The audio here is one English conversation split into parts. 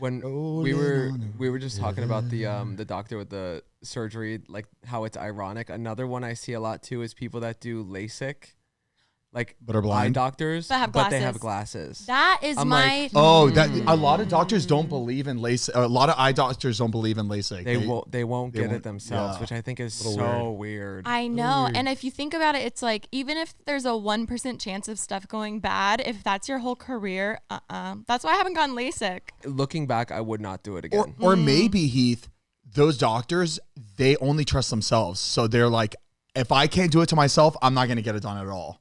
when we were just talking about the doctor with the surgery, like how it's ironic. Another one I see a lot too is people that do LASIK. Like but are blind. eye doctors, but they have glasses. That is like, a lot of doctors don't believe in LASIK. A lot of eye doctors don't believe in LASIK. They won't get it themselves, which I think is so weird. I know. And if you think about it, it's like, even if there's a 1% chance of stuff going bad, if that's your whole career, that's why I haven't gotten LASIK. Looking back, I would not do it again. Or maybe, Heath, those doctors, they only trust themselves. So they're like, if I can't do it to myself, I'm not going to get it done at all.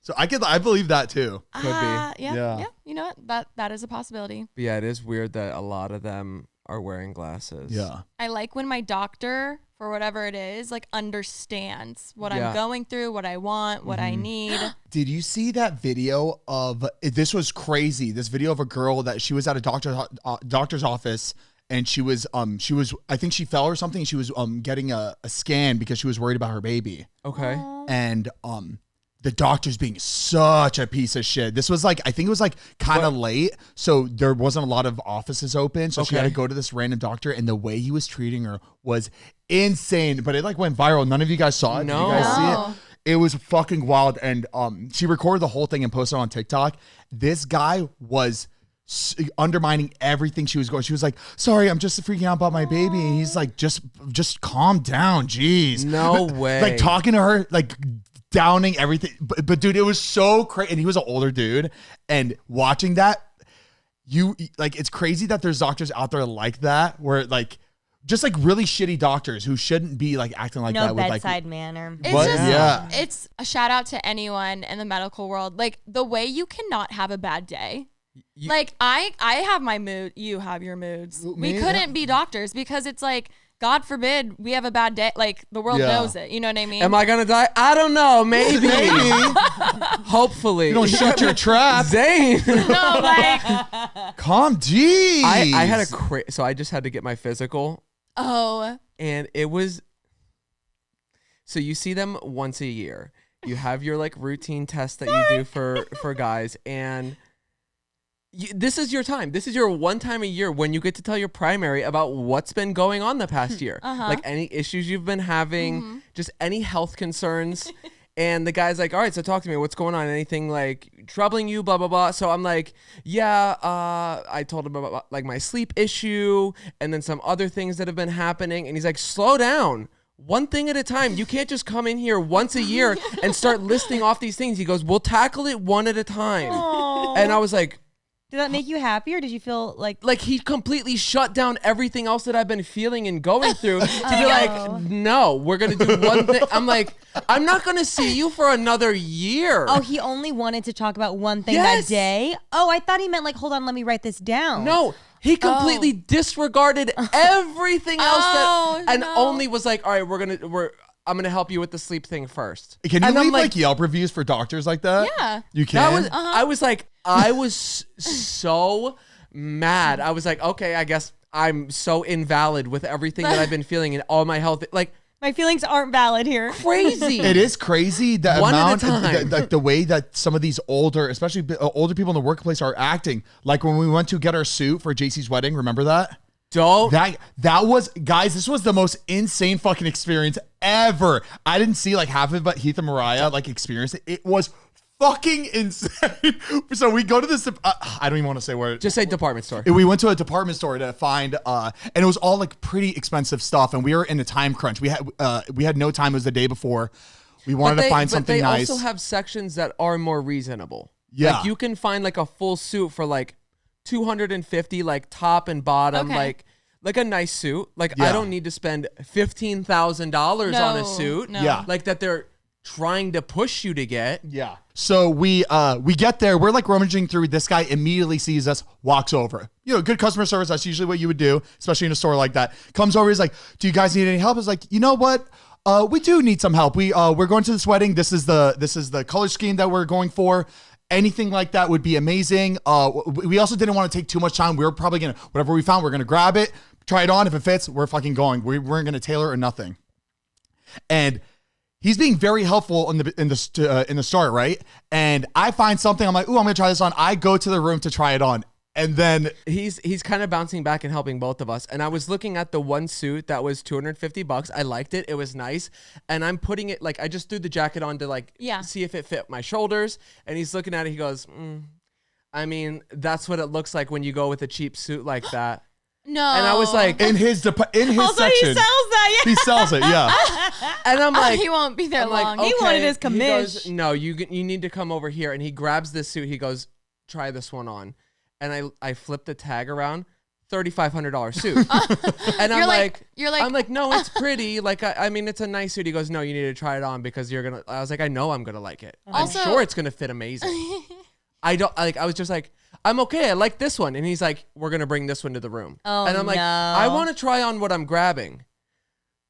So I believe that too. Could be. Yeah. You know what? That is a possibility. But yeah, it is weird that a lot of them are wearing glasses. Yeah. I like when my doctor, for whatever it is, like understands what I'm going through, what I want, what I need. Did you see that video of, this was crazy, this video of a girl that she was at a doctor's office, and she was I think she fell or something, and she was getting a scan because she was worried about her baby. Okay. Aww. And the doctor's being such a piece of shit. This was like, I think it was like kind of late, so there wasn't a lot of offices open, so she had to go to this random doctor, and the way he was treating her was insane. But it like went viral. None of you guys saw it. No. Did you guys see it? It was fucking wild. And she recorded the whole thing and posted it on TikTok. This guy was undermining everything she was going. She was like, sorry, I'm just freaking out about my baby. And he's like, just calm down. Jeez. No way. Like talking to her, like downing everything. But dude, it was so crazy. And he was an older dude. And watching that, it's crazy that there's doctors out there like that, where like, just like really shitty doctors who shouldn't be like acting like that. No bedside like, manner. It's a shout out to anyone in the medical world. Like the way you cannot have a bad day. Like I have my mood. You have your moods. We couldn't be doctors because it's like, God forbid we have a bad day. Like the world knows it. You know what I mean? Am I gonna die? I don't know. Maybe. Hopefully. You don't shut your trap. Zane. No, like. Calm, geez. I had so I just had to get my physical. Oh. And it was. So you see them once a year. You have your like routine test that you do for guys, and. This is your time. This is your one time a year when you get to tell your primary about what's been going on the past year. Like any issues you've been having, just any health concerns. And the guy's like, all right, so talk to me. What's going on? Anything like troubling you, blah, blah, blah. So I'm like, I told him about like my sleep issue and then some other things that have been happening. And he's like, slow down. One thing at a time. You can't just come in here once a year and start listing off these things. He goes, we'll tackle it one at a time. Aww. And I was like, did that make you happy, or did you feel like he completely shut down everything else that I've been feeling and going through to be like, no, we're going to do one thing. I'm like, I'm not going to see you for another year. Oh, he only wanted to talk about one thing that day? Oh, I thought he meant like, hold on, let me write this down. No, he completely disregarded everything else only was like, all right, I'm going to help you with the sleep thing first. Can you leave like Yelp reviews for doctors like that? Yeah. You can? I was so mad. I was like, okay, I guess I'm so invalid with everything that I've been feeling and all my health. Like, my feelings aren't valid here. Crazy. It is crazy the one amount, at a time. Like the way that some of these especially older people in the workplace are acting. Like when we went to get our suit for JC's wedding, remember that? Dope. That was, guys, this was the most insane fucking experience ever. I didn't see like half of it, but Heath and Mariah like experienced it. It was fucking insane. So we go to this, I don't even want to say where. Just say department store. We went to a department store to find, and it was all like pretty expensive stuff. And we were in a time crunch. We had no time. It was the day before. We wanted to find something nice. They also have sections that are more reasonable. Yeah. Like you can find like a full suit for like $250, like top and bottom, like a nice suit. Like I don't need to spend $15,000 on a suit. No. Yeah. Like that they're trying to push you to get. Yeah. So we get there. We're like rummaging through. This guy immediately sees us, walks over. You know, good customer service. That's usually what you would do, especially in a store like that. Comes over. He's like, "Do you guys need any help?" I was like, "You know what? We do need some help. We're going to this wedding. This is the color scheme that we're going for. Anything like that would be amazing. We also didn't want to take too much time. We were probably gonna, whatever we found, we're gonna grab it, try it on. If it fits, we're fucking going. We weren't gonna tailor or nothing." And he's being very helpful in the start, right? And I find something. I'm like, "Ooh, I'm gonna try this on." I go to the room to try it on. And then he's kind of bouncing back and helping both of us. And I was looking at the one suit that was $250. I liked it. It was nice. And I'm putting it like I just threw the jacket on to like see if it fit my shoulders. And he's looking at it. He goes, I mean, that's what it looks like when you go with a cheap suit like that. No. And I was like, in his Also, section, he sells that. Yeah. he sells it. Yeah. and I'm like, he won't be there I'm long. like, He wanted his He commish. goes, no, you need to come over here. And he grabs this suit. He goes, try this one on. And I flip the tag around, $3,500 suit. And I'm like, I'm like, no, it's pretty. Like, I mean, it's a nice suit. He goes, no, you need to try it on because you're gonna. I was like, I know I'm gonna like it. Also, I'm sure it's gonna fit amazing. I was just like, I'm okay. I like this one. And he's like, we're gonna bring this one to the room. Oh, and I'm like, no. I want to try on what I'm grabbing.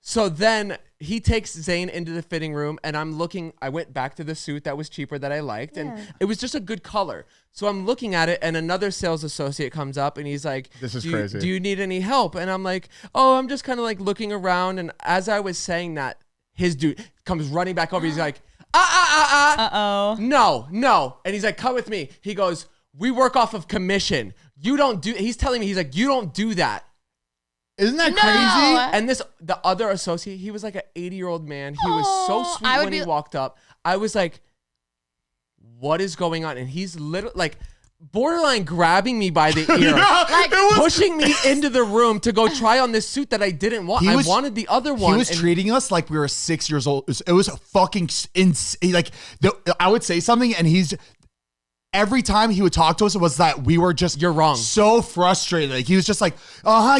So then he takes Zane into the fitting room, and I went back to the suit that was cheaper that I liked, and it was just a good color. So I'm looking at it, and another sales associate comes up, and he's like, This is crazy. Do you need any help? And I'm like, oh, I'm just kind of like looking around. And as I was saying that, his dude comes running back over. He's like, Uh-oh. no. And he's like, come with me. He goes, we work off of commission. He's telling me, he's like, you don't do that. Isn't that No. crazy? And the other associate, he was like an 80-year-old man. He was so sweet when he walked up. I was like, what is going on? And he's literally like borderline grabbing me by the ear, Like, pushing me into the room to go try on this suit that I didn't want. I wanted the other one. He was treating us like we were 6 years old. It was fucking insane. Like I would say something, and every time he would talk to us, it was that we were just You're wrong. So frustrated. Like he was just like,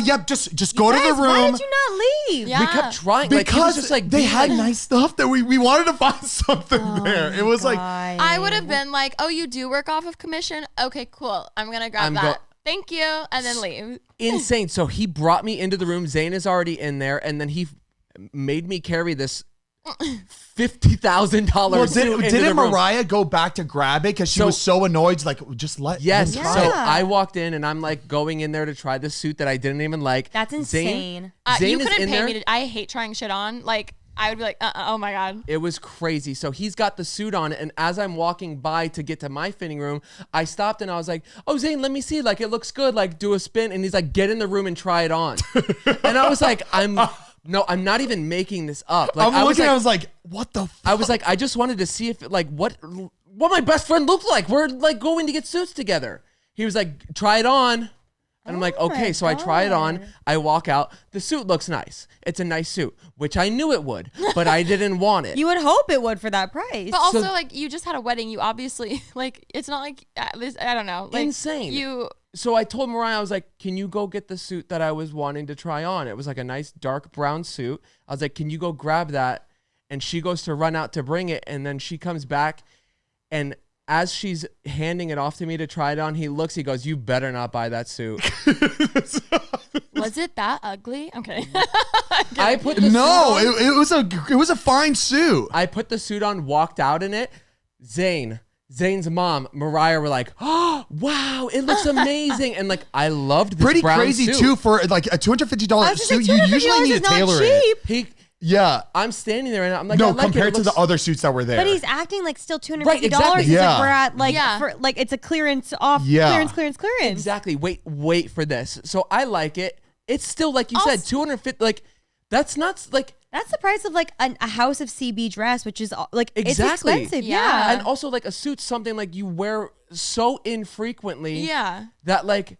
yep, just go to the room. Why did you not leave? Yeah. We kept trying. Like, he was Because just like they being had like- nice stuff that we wanted to find something there. It was like, I would have been like, oh, you do work off of commission? Okay, cool. I'm going to grab that. Thank you. And then leave. insane. So he brought me into the room. Zane is already in there, and then he made me carry this $50,000 well, suit into the didn't room. Mariah go back to grab it because she was so annoyed? Like, just let Yes. him So try it. I walked in, and I'm like going in there to try the suit that I didn't even like. That's insane. Zane You is couldn't in pay there. me to. I hate trying shit on. Like, I would be like, oh my God. It was crazy. So he's got the suit on, and as I'm walking by to get to my fitting room, I stopped and I was like, oh, Zane, let me see. Like, it looks good. Like, do a spin. And he's like, get in the room and try it on. And I was like, I'm not even making this up. Like, I was like, what the fuck? I was like, I just wanted to see if like what my best friend looked like. We're like going to get suits together. He was like, try it on. And I'm like, okay. So I try it on. I walk out. The suit looks nice. It's a nice suit, which I knew it would, but I didn't want it. You would hope it would for that price. But also, like, you just had a wedding. You obviously, like, it's not like, this. I don't know. Like, Insane. So I told Mariah, I was like, can you go get the suit that I was wanting to try on? It was like a nice dark brown suit. I was like, can you go grab that? And she goes to run out to bring it. And then she comes back, and as she's handing it off to me to try it on, he goes, you better not buy that suit. was it that ugly? Okay. I put the suit on. it was a fine suit. I put the suit on, walked out in it. Zane's mom, Mariah, were like, oh, wow, it looks amazing. And like, I loved this Pretty brown crazy suit. too for like a $250 suit. You usually need to tailor it. Yeah. I'm standing there and I'm like, No, I like compared it. to the other suits that were there. But he's acting like still $250. Right, exactly. It's like Yeah. we're at like Yeah. for like it's a clearance off. Yeah. Clearance. Exactly. Wait for this. So I like it. It's still, like you said, 250. Like, that's not like. That's the price of like a house of CB dress, which is like Exactly. it's expensive. Yeah. And also, like, a suit's something like you wear so infrequently. Yeah. That like.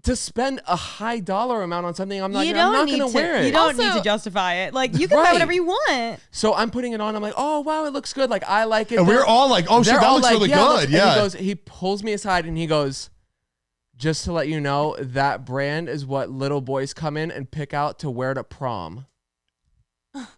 To spend a high dollar amount on something, I'm not You going don't to wear it. You don't Also- need to justify it. Like you can buy Right. whatever you want. So I'm putting it on. I'm like, oh wow, it looks good. Like I like it. and we're all like, oh shit, They're that all looks like, really yeah, good. look. Yeah. He pulls me aside and he goes, just to let you know, that brand is what little boys come in and pick out to wear to prom.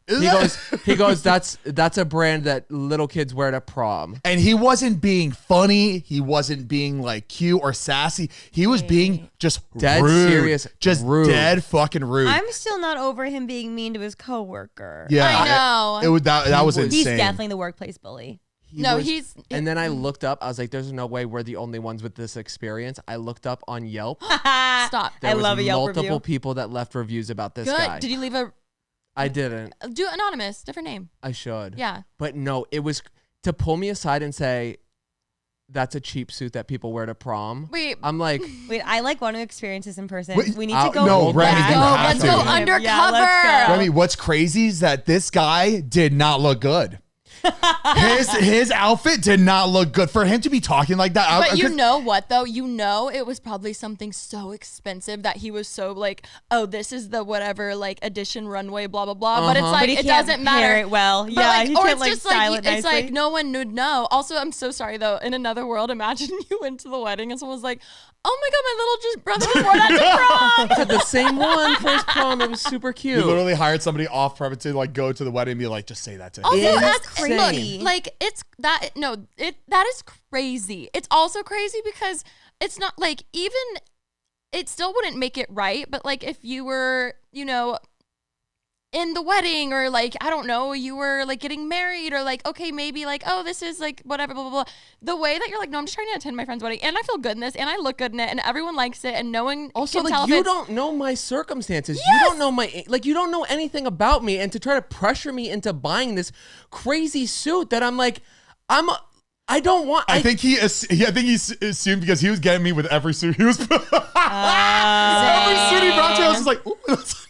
He goes, that's a brand that little kids wear to prom. And he wasn't being funny. He wasn't being like cute or sassy. He was being just Dead rude. serious, Just rude. dead fucking rude. I'm still not over him being mean to his coworker. yeah. I know. It was that was was- insane. He's definitely the workplace bully. And then I looked up. I was like, "There's no way we're the only ones with this experience." I looked up on Yelp. Stop. There I was love a Yelp multiple review. people that left reviews about this Good. guy. Did you leave a I didn't. do anonymous, different name? I should. Yeah. But no, it was to pull me aside and say, that's a cheap suit that people wear to prom. Wait. I'm like, Wait, I like want to experience this in person. Wait, we need to go. no, Remy, Let's you go. have Let's to. go undercover. Yeah, let's go. Remy, what's crazy is that this guy did not look good. his outfit did not look good for him to be talking like that. But you know what though? You know it was probably something so expensive that he was so like, oh, this is the whatever like edition runway, blah blah blah. But it's like But he it can't doesn't pair matter. it well. But Yeah, like, he or can't it's like just style like it it's nicely. like no one would know. Also, I'm so sorry though. In another world, imagine you went to the wedding and someone was like, oh my god, my little brother just wore that to prom. I had the same one for his prom. It was super cute. You literally hired somebody off premise to like go to the wedding and be like, just say that to him. Also, It's look, like it's that that is crazy. It's also crazy because it's not like even it still wouldn't make it right. But like if you were, in the wedding or like I don't know, you were like getting married or like okay maybe like oh this is like whatever blah blah blah. The way that you're like no I'm just trying to attend my friend's wedding and I feel good in this and I look good in it and everyone likes it and no one Also, can tell like if you it's- don't know my circumstances. Yes! You don't know you don't know anything about me, and to try to pressure me into buying this crazy suit that I'm like, I don't want. I think he assumed because he was getting me with every suit he was. Every suit he brought to me, I was just like, ooh, that's nice.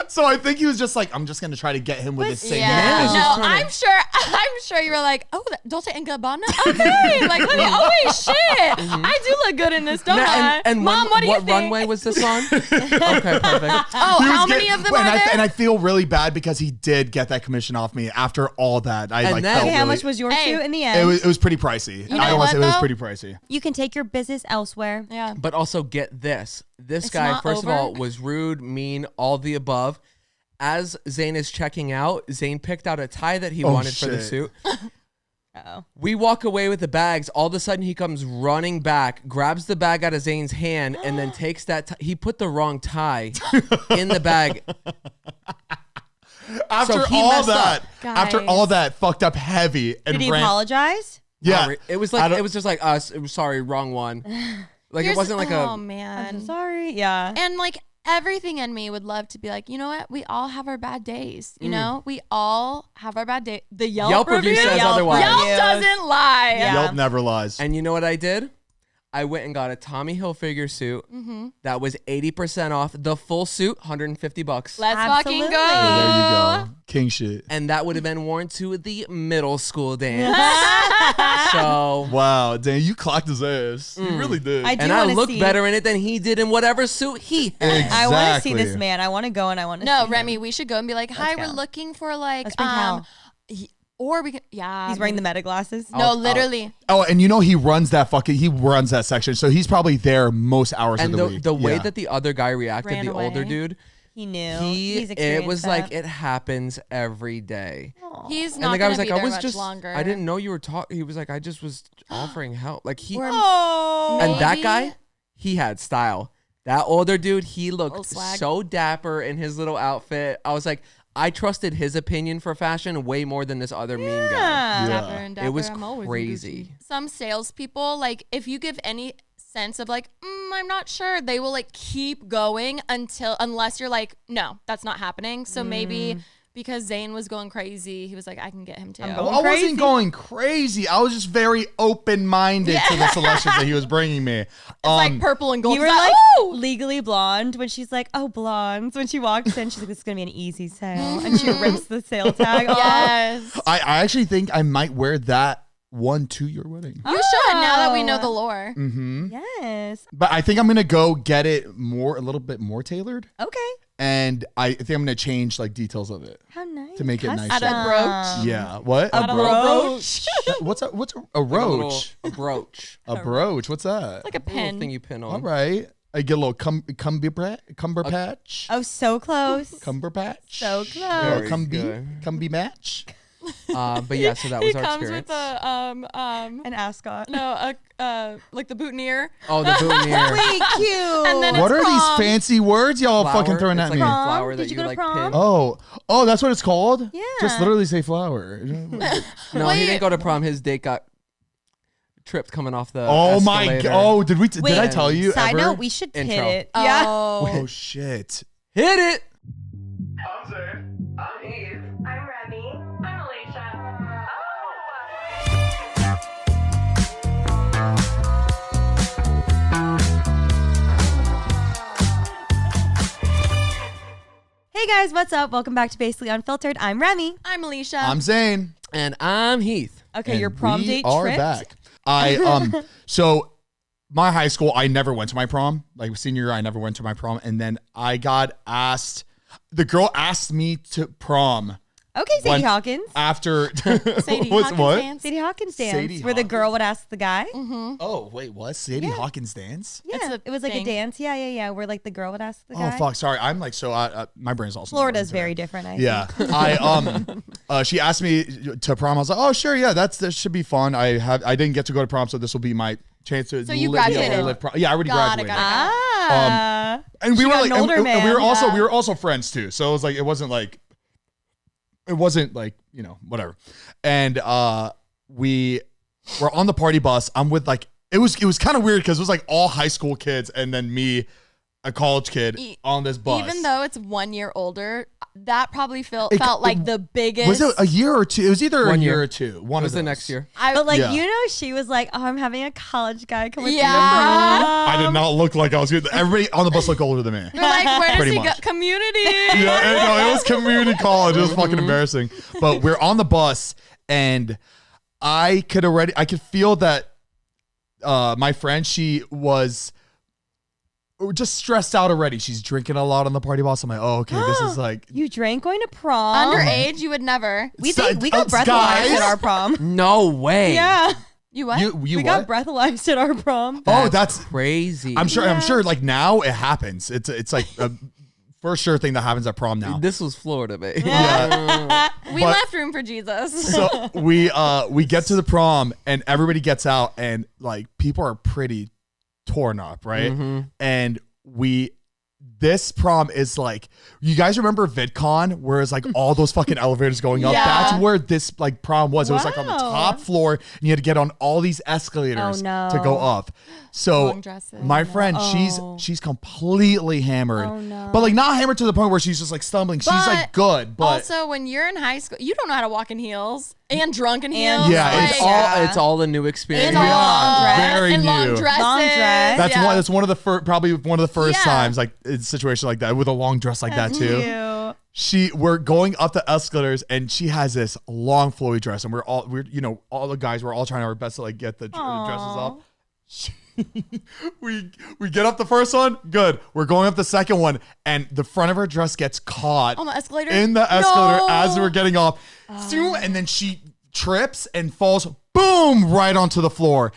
So I think he was just like, I'm just gonna try to get him with the same. Yeah, was just no, trying I'm sure you were like, oh, Dolce and Gabbana, okay, like, look at, oh wait, shit, I do look good in this, don't I? And Mom, what do you think? runway was this on? Okay, perfect. Oh, He was how many of them are there? And I feel really bad because he did get that commission off me after all that. I And like then- felt Okay, how really- much was your Hey, suit in the end? It was pretty pricey. You know I don't want what, to say it was though? pretty pricey. You can take your business elsewhere. Yeah. But also get this. This It's guy, not first over. of all, was rude, mean, all the above. As Zane is checking out, Zane picked out a tie that he wanted for the shit. suit. Uh-oh. We walk away with the bags. All of a sudden, he comes running back, grabs the bag out of Zane's hand, and then takes that. He put the wrong tie in the bag. After he all messed that, up. after Guys. all that, fucked up heavy and Did he ran. apologize? Yeah, It was I like don't- it was just like us. It was sorry, wrong one. Like it wasn't like oh a. man. I'm sorry. Yeah. And like everything in me would love to be like, you know what? We all have our bad days. You know, we all have our bad day. The Yelp review says Yelp otherwise. Yelp reviews. doesn't lie. Yeah. Yelp never lies. And you know what I did? I went and got a Tommy Hilfiger suit that was 80% off. The full suit, $150. Let's Absolutely. fucking go. There you go, king shit. And that would have been worn to the middle school dance. So, Wow, Dan, you clocked his ass. You really did. I do and I wanna look see- better in it than he did in whatever suit he had. I want to see Exactly. this man. I want to go and I want to No, see Remy, him. we should go and be like, hi, go. we're looking for like, Let's bring Cal. or we can, yeah. He's wearing the meta glasses. No, literally. Oh, and you know he runs that section, so he's probably there most hours And of the week. the way Yeah. that the other guy reacted, Ran the older away. dude, He knew. it He's was experienced like that. it happens every day. He's And not the guy going was to like, be I there was much just, longer. I didn't know you were talking. He was like, I just was offering help. Like he, Oh. and that Maybe- guy, he had style. That older dude, he Little looked swag. so dapper in his little outfit. I was like, I trusted his opinion for fashion way more than this other mean guy. Yeah. Dapper and dapper, It was I'm always in crazy. Gucci. Some salespeople, like, if you give any sense of like, I'm not sure, they will like keep going unless you're like, no, that's not happening. So maybe because Zane was going crazy, he was like, I can get him too. I'm Well, going I crazy. wasn't going crazy. I was just very open-minded to the selections that he was bringing me. It's like purple and gold. You were It's like "Ooh!" legally blonde when she's like, oh, blondes. When she walks in, she's like, this is going to be an easy sale. And she rips the sale tag off. Yes. I actually think I might wear that one to your wedding. You should now that we know Oh. the lore. Yes. But I think I'm gonna go get it a little bit more tailored, Okay. and I think I'm gonna change like details of it How nice. to make it Custom. nicer. At a brooch. Yeah. What? A brooch. What's a Like roach? a brooch. A brooch. What's that? Like a Little pin. thing you pin on. All right. I get a little cumber patch. Oh, so close. Cumber patch. So close. Very Cumby good. match. But yeah, so that He was our comes experience. with a An ascot. no like the boutonniere. Oh, the boutonniere. Wait, cute. And then What are these prom. fancy words y'all fucking throwing it's at like me? a Prom? flower Did that you you go to like prom? pin. Oh, that's what it's called? Yeah. Just literally say flower. No, he Wait. didn't go to prom. His date got tripped coming off the Oh my escalator. god. Oh, did I Wait, tell you Side ever? note, we should pit Intro. it. Yeah. Oh. Oh shit. Hit it. I'm Zane. I'm Heath. I'm Remy. I'm Alisha. guys, what's up? Welcome back to Basically Unfiltered. I'm Remy. I'm Alisha. I'm Zane. And I'm Heath. Okay, And your prom we date are trip. back. So my high school, I never went to my prom. Like senior year, I never went to my prom. And then I got asked, the girl asked me to prom. Okay, Sadie When- Hawkins. After Sadie What's- Hawkins what? dance. Sadie Hawkins dance, Sadie where the Hawkins. girl would ask the guy. Oh, wait, what? Sadie Hawkins dance? Yeah, It's a it was like thing. a dance. Yeah. Where like the girl would ask the Oh, guy. fuck. Sorry. I'm like, so my brain's also. not Florida's working very today. different. Yeah. She asked me to prom. I was like, oh, sure. Yeah, this should be fun. I didn't get to go to prom, so this will be my chance to So you live, graduated. live prom. Yeah, I already Got it, graduated. got it. Ah. And we She were got like, an older and man, we were yeah. also friends too. So it was like, it wasn't like, whatever. And we were on the party bus. I'm with like, it was kind of weird because it was like all high school kids and then me, a college kid on this bus. Even though it's 1 year older, that probably felt It- like the biggest. was it a year or two? It was either 1 a year year. or two. One It was of the those. next year. But like Yeah. she was like, "Oh, I'm having a college guy come with me to Yeah. prom." I did not look like I was good. Everybody on the bus looked older than me. They're like, where does Pretty he go? much. Community. No, it was community college. It was fucking embarrassing. But we're on the bus, and I could feel that my friend, she was just stressed out already. She's drinking a lot on the party bus. I'm like, oh, okay, this is like You drank going to prom. Underage, you would never. We So- we got guys? breathalyzed at our prom. No way. Yeah, You what? you we what? got breathalyzed at our prom. Oh, that's crazy. I'm sure. Yeah. I'm sure. Like now, it happens. It's like a for sure thing that happens at prom now. This was Florida, babe. Yeah. we but- left room for Jesus. So we get to the prom and everybody gets out and like people are pretty torn up, right? And this prom is like, you guys remember VidCon where it's like all those fucking elevators going up? Yeah. That's where this like prom was. It was like on the Wow. top floor and you had to get on all these escalators Oh, no. to go up. So Long dresses. my friend, Oh. she's completely hammered. Oh, no. But like not hammered to the point where she's just like stumbling. She's like good, but also, when you're in high school, you don't know how to walk in heels and drunk in heels. Yeah, like, It's Yeah. it's all a new experience. and Yeah, long dress very and long new. dresses. Long dress. that's yeah. that's one of the probably one of the first Yeah. times like in a situation like that with a long dress like that too. Cute. We're going up the escalators and she has this long flowy dress and we're all the guys were all trying our best to like get the dresses up. we get up the first one, good. We're going up the second one and the front of her dress gets caught On the escalator? in the escalator No. as we're getting off. Zoom, and then she trips and falls boom right onto the floor.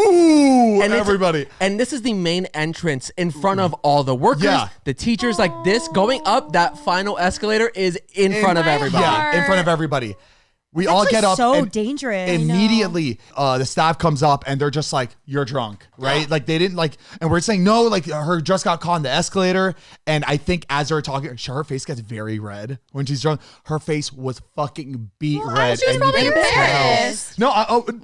Ooh, And it's- everybody. And this is the main entrance in front of all the workers, Yeah. the teachers. Like this, going up that final escalator is in front of my everybody. heart. Yeah, in front of everybody. We all get up So and dangerous. immediately the staff comes up and they're just like, you're drunk, right? Like they didn't like, and we're saying no, like her dress got caught in the escalator. And I think as they're talking, her face gets very red when she's drunk. Her face was fucking beat red. she was and you probably could tell. embarrassed. No,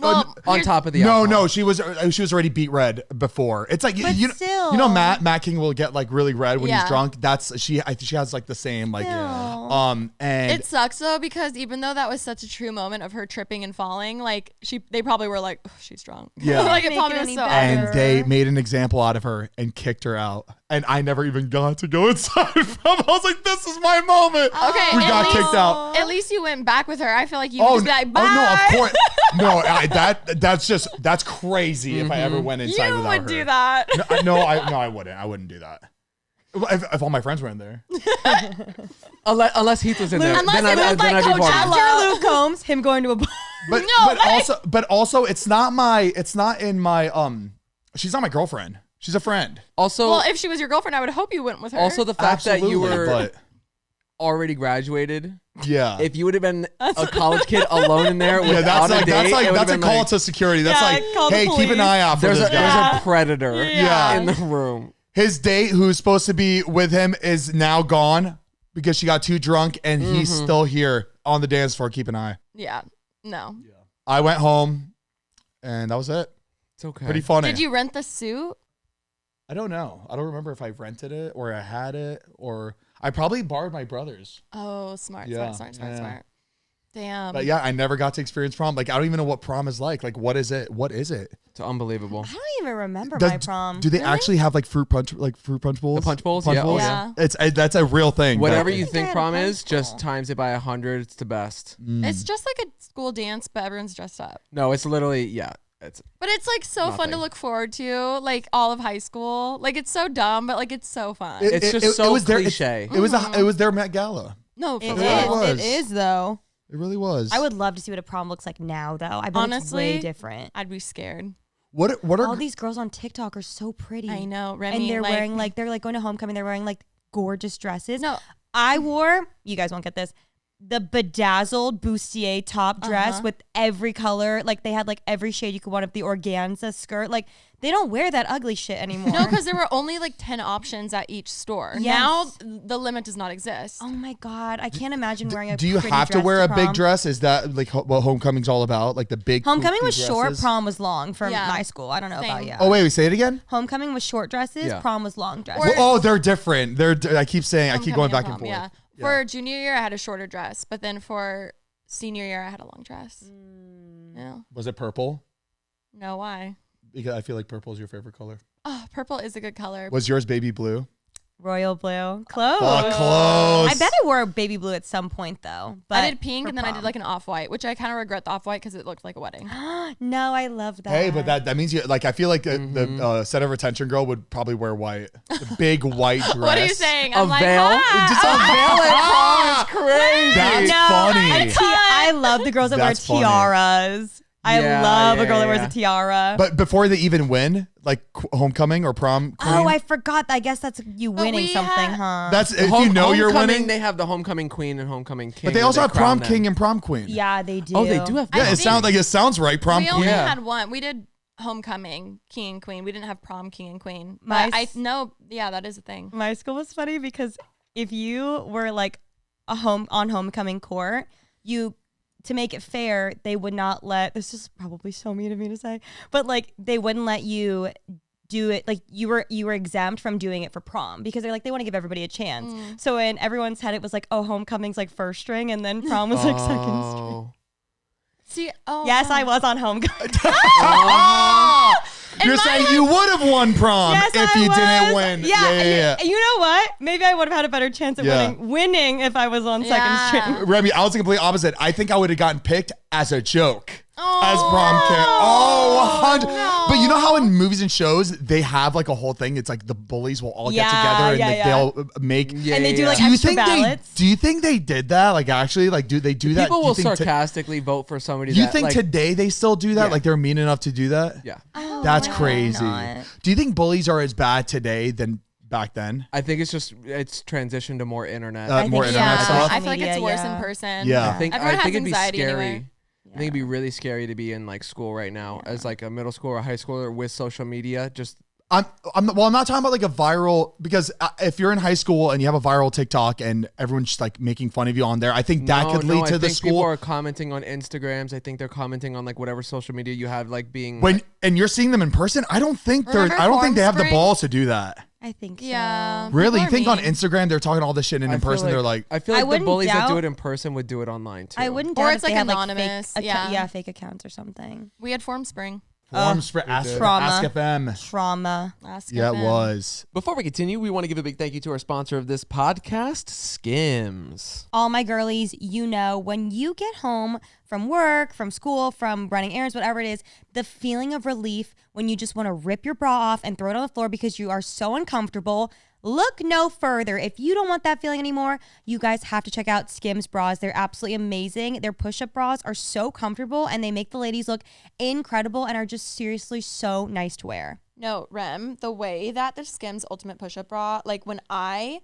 Well, On top of the no, alcohol. she was already beat red before. It's like But you still. know Matt King will get like really red when he's Yeah. drunk. I think she has like the same like and It sucks though because even though that was such a true moment of her tripping and falling, like they probably were like, oh, she's drunk. Yeah. like it Make probably it was any so better. awkward. and they made an example out of her and kicked her out. And I never even got to go inside from. I was like, this is my moment. Okay, we at got least- kicked out. At least you went back with her. I feel like you would just be like, bye. no, of course. No, that's crazy if I ever went inside You without would her. do that. I wouldn't. I wouldn't do that. If all my friends were in there. Unless Heath was in there. Unless then it was I'd like be bored. Coachella. After Luke Combs, him going to a bar. But No, but also it's not in my she's not my girlfriend. She's a friend. Also, Well, if she was your girlfriend, I would hope you went with her. also the fact that you Absolutely, were but already graduated. yeah. If you would have been a college kid alone in there Yeah, without a date, it would have that's a been call like, to security. That's Yeah, call the hey, keep an police. eye out for there's this guy. a predator Yeah. in the room. His date, who's supposed to be with him, is now gone because she got too drunk, and he's still here on the dance floor. Keep an eye. yeah, no. I went home, and that was it. It's okay. Pretty funny. Did you rent the suit? I don't know. I don't remember if I rented it or I had it or I probably borrowed my brother's. Oh, smart. Yeah, Smart. yeah. Damn. But yeah, I never got to experience prom. Like, I don't even know what prom is like. Like, what is it? What is it? It's unbelievable. I don't even remember my prom. Do they actually have like fruit punch bowls? The punch bowls? Yeah. Oh, yeah. That's a real thing. Whatever That- you I think had a prom punch is, just bowl. times it by 100. It's the best. It's just like a school dance, but everyone's dressed up. No, it's literally, yeah. It's But it's like so fun to Nothing. look forward to, like all of high school. Like it's so dumb, but like it's so fun. It's just so was their- cliche. It was their Met Gala. No, for It real. really was. is. It is though. It really was. I would love to see what a prom looks like now, though. I bet it's Honestly, way different. I'd be scared. What are All these girls on TikTok are so pretty. I know, Remy. And they're like, wearing they're going to homecoming. They're wearing like gorgeous dresses. No. I wore, you guys won't get this, the bedazzled bustier top dress with every color. Like they had like every shade you could want of the organza skirt. Like they don't wear that ugly shit anymore. No, because there were only like 10 options at each store. Yes. Now the limit does not exist. Oh my God. I can't imagine wearing a Do you pretty have to dress wear a big prom. dress? Is that like what homecoming's all about? Like the big Homecoming poofy was short, dresses? prom was long for Yeah. my school. I don't know about Same. you. Oh wait, say it again. Homecoming was short dresses, Yeah. prom was long dresses. Or- Oh, they're different. I keep saying, I keep going Homecoming back and prom, forth. Yeah. For junior year, I had a shorter dress, but then for senior year, I had a long dress. Yeah. Was it purple? No, why? Because I feel like purple is your favorite color. Oh, purple is a good color. Was yours baby blue? Royal blue. Close. Oh, close. I bet I wore baby blue at some point though. But I did pink for and then I did prom. like an off-white, which I kind of regret the off-white because it looked like a wedding. No, I love that. Hey, but that means you like. I feel like the center of attention girl would probably wear white, the big white dress. What are you saying? A I'm like, veil? "Ah." Just a veil at prom is crazy. That's No, funny. I love the girls that wear That's funny. tiaras. I Yeah, love a yeah, girl that wears yeah. a tiara. But before they even win, like homecoming or prom queen, oh, I forgot. I guess that's you But winning we something, had- huh? that's if you know you're Homecoming, winning. They have the homecoming queen and homecoming king. But they where also have crown prom them. king and prom queen. yeah, they do. Oh, they do have. Yeah, I it sounds think like it sounds right. Prom we queen. only Yeah. had one. We did homecoming, king and queen. We didn't have prom, king and queen. My But I s- know, yeah, that is a thing. My school was funny because if you were like on homecoming court, to make it fair, they would not let, this is probably so mean of me to say, but like they wouldn't let you do it, like you were exempt from doing it for prom because they want to give everybody a chance. So in everyone's head it was like, oh, homecoming's like first string and then prom was like second string. Oh. See, oh. Yes, I was on homecoming. You're saying you would have won prom Yes, if I you didn't was. win. Yeah. You know what? Maybe I would have had a better chance at Yeah. winning if I was on Yeah. second string. Remy, I was the complete opposite. I think I would have gotten picked as a joke. Oh, As prom king. Oh, 100. no. But you know how in movies and shows they have like a whole thing? It's like the bullies will all get Yeah, together and yeah, like, yeah. they'll make. Yeah, And they do, like, Do you extra think ballots. do you think they did that? Like actually, like do they do that? People Do you will think sarcastically vote for somebody. do you that, think like, today they still do that? Yeah. Like they're mean enough to do that? Yeah, That's why crazy. not? Do you think bullies are as bad today than back then? I think it's transitioned to more internet. More think internet Yeah, stuff? I feel like it's Media, worse yeah. in person. Yeah. I think Everyone has it'd be anxiety scary. anyway. I think it'd be really scary to be in like school right now as like a middle school or high schooler with social media. Just I'm not talking about like a viral, because if you're in high school and you have a viral TikTok and everyone's just like making fun of you on there, I think that could lead to I the think people school. are commenting on Instagrams. I think they're commenting on like whatever social media you have, like being And you're seeing them in person, I don't think Remember I don't think they have the Formspring? balls to do that. I think so. Yeah. Really? People You are think on mean. Instagram they're talking all this shit and in I feel person they're like I feel I like the wouldn't bullies that do doubt- it in person would do it online too. I wouldn't Or doubt it's if they like had, anonymous, Like, yeah. fake accounts or something. We had Formspring. forms for Ask Trauma. FM. Trauma. Ask Yeah, it FM. was. Before we continue, we want to give a big thank you to our sponsor of this podcast, Skims. All my girlies, you know, when you get home from work, from school, from running errands, whatever it is, the feeling of relief when you just want to rip your bra off and throw it on the floor because you are so uncomfortable. Look no further. If you don't want that feeling anymore, you guys have to check out Skims bras. They're absolutely amazing. Their push-up bras are so comfortable and they make the ladies look incredible and are just seriously so nice to wear. No, Rem, the way that the Skims Ultimate Push-Up Bra, like when I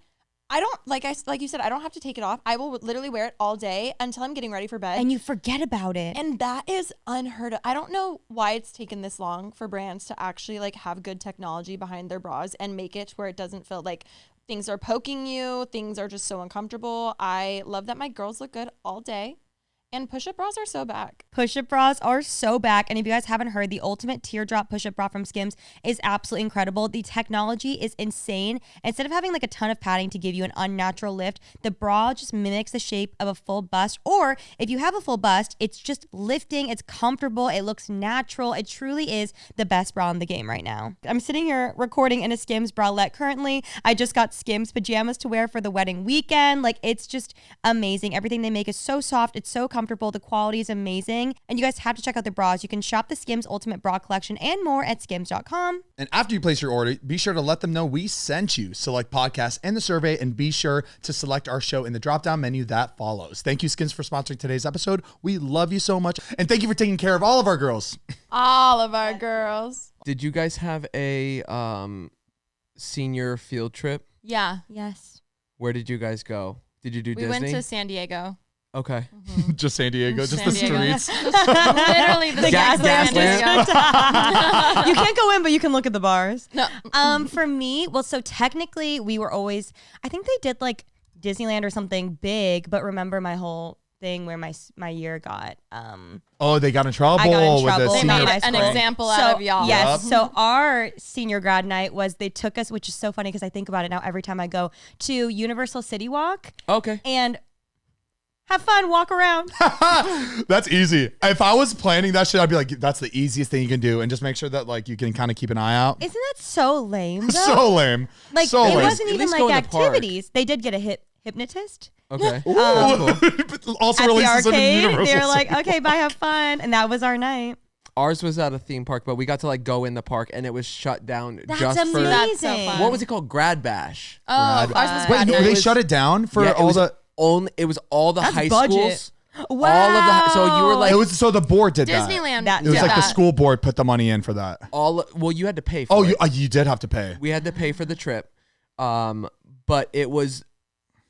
don't, like you said, I don't have to take it off. I will literally wear it all day until I'm getting ready for bed. And you forget about it. And that is unheard of. I don't know why it's taken this long for brands to actually like have good technology behind their bras and make it where it doesn't feel like things are poking you, things are just so uncomfortable. I love that my girls look good all day. And push-up bras are so back. Push-up bras are so back. And if you guys haven't heard, the ultimate teardrop push-up bra from Skims is absolutely incredible. The technology is insane. Instead of having like a ton of padding to give you an unnatural lift, the bra just mimics the shape of a full bust. Or if you have a full bust, it's just lifting. It's comfortable. It looks natural. It truly is the best bra in the game right now. I'm sitting here recording in a Skims bralette currently. I just got Skims pajamas to wear for the wedding weekend. Like, it's just amazing. Everything they make is so soft. It's so comfortable. The quality is amazing. And you guys have to check out their bras. You can shop the Skims Ultimate Bra Collection and more at skims.com. And after you place your order, be sure to let them know we sent you. Select podcast and the survey, and be sure to select our show in the drop-down menu that follows. Thank you, Skims, for sponsoring today's episode. We love you so much. And thank you for taking care of all of our girls. All of our girls. Did you guys have a senior field trip? Yeah. Yes. Where did you guys go? Did you do We Disney? went to San Diego. Okay. Just San Diego, just San the Diego. streets. Literally the gas gas lamp. You can't go in, but you can look at the bars. No. For me, well, so technically we were always, I think they did like Disneyland or something big, but remember my whole thing where my year got, Oh, they got in trouble. I got in with trouble. the They senior. made high an school. example out of y'all. Yes. Yep. So our senior grad night was, they took us, which is so funny because I think about it now every time I go, to Universal City Walk Okay. and have fun, walk around. That's easy. If I was planning that shit, I'd be like, that's the easiest thing you can do. And just make sure that like you can kind of keep an eye out. Isn't that so lame though? So lame. Like, so it lame. wasn't At even least go like in the park. activities. They did get a hypnotist. Okay. Ooh. Also At the releases them in arcade, Universal they were like, City. okay, bye, have fun. And that was our night. Ours was at a theme park, but we got to like go in the park and it was shut down That's just amazing. for That's so fun. what was it called? Grad Bash. Oh, ours was Wait, bad. no, they shut it down for Yeah, it all was the. it was all the That's high budget. schools. Wow. All of the so you were like It was so the board did that. Disneyland. That- It was did like the that. school board put the money in for that. well you had to pay for Oh, it. you did have to pay. We had to pay for the trip. But it was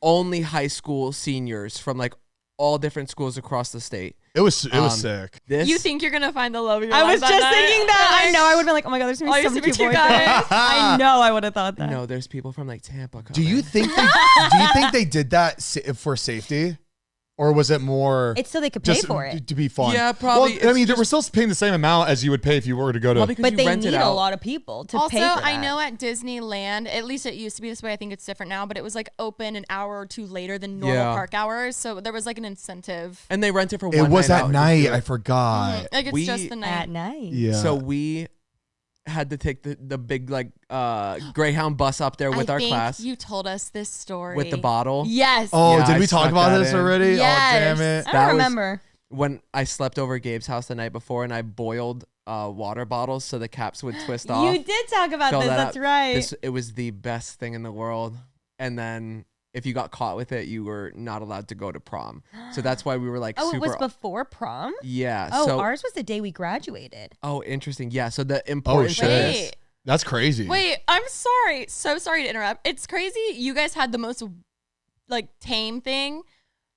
only high school seniors from like all different schools across the state. It was sick. This You think you're gonna find the love of your I life was that just night? thinking that. I know. I would have been like, oh my God, there's going to be Oh, you 72 see boys what you there. guys? I know. I would have thought that. no, there's people from like Tampa coming. Do you think they did that for safety? Or was it more It's so they could pay just for it. to be fun? Yeah, probably. Well, I It's mean, they were just- still paying the same amount as you would pay if you were to go to. Probably 'cause But you they rent it need a out. lot of people to Also, pay for that. I know at Disneyland, at least it used to be this way. I think it's different now, but it was like open an hour or two later than normal Yeah. park hours. So there was like an incentive. And they rent it for one It was night at out. night. Just do I it. forgot. Like it's We- just the night. At night. Yeah. So we had to take the big like Greyhound bus up there with I our think class you told us this story with the bottle. Yes. Oh, Yeah, did I we talk snuck about that this in. already? Yes. Oh, damn it. I That don't was- remember. When I slept over Gabe's house the night before and I boiled water bottles so the caps would twist off. You did talk about Fill this. that That's up. right. It was the best thing in the world. And then if you got caught with it, you were not allowed to go to prom. So that's why we were like Oh, super. it was before prom? Yeah. Oh, so, ours was the day we graduated. oh, interesting. Yeah. So the important shit. thing Wait. is, That's crazy. Wait, I'm sorry. So sorry to interrupt. It's crazy. You guys had the most like tame thing,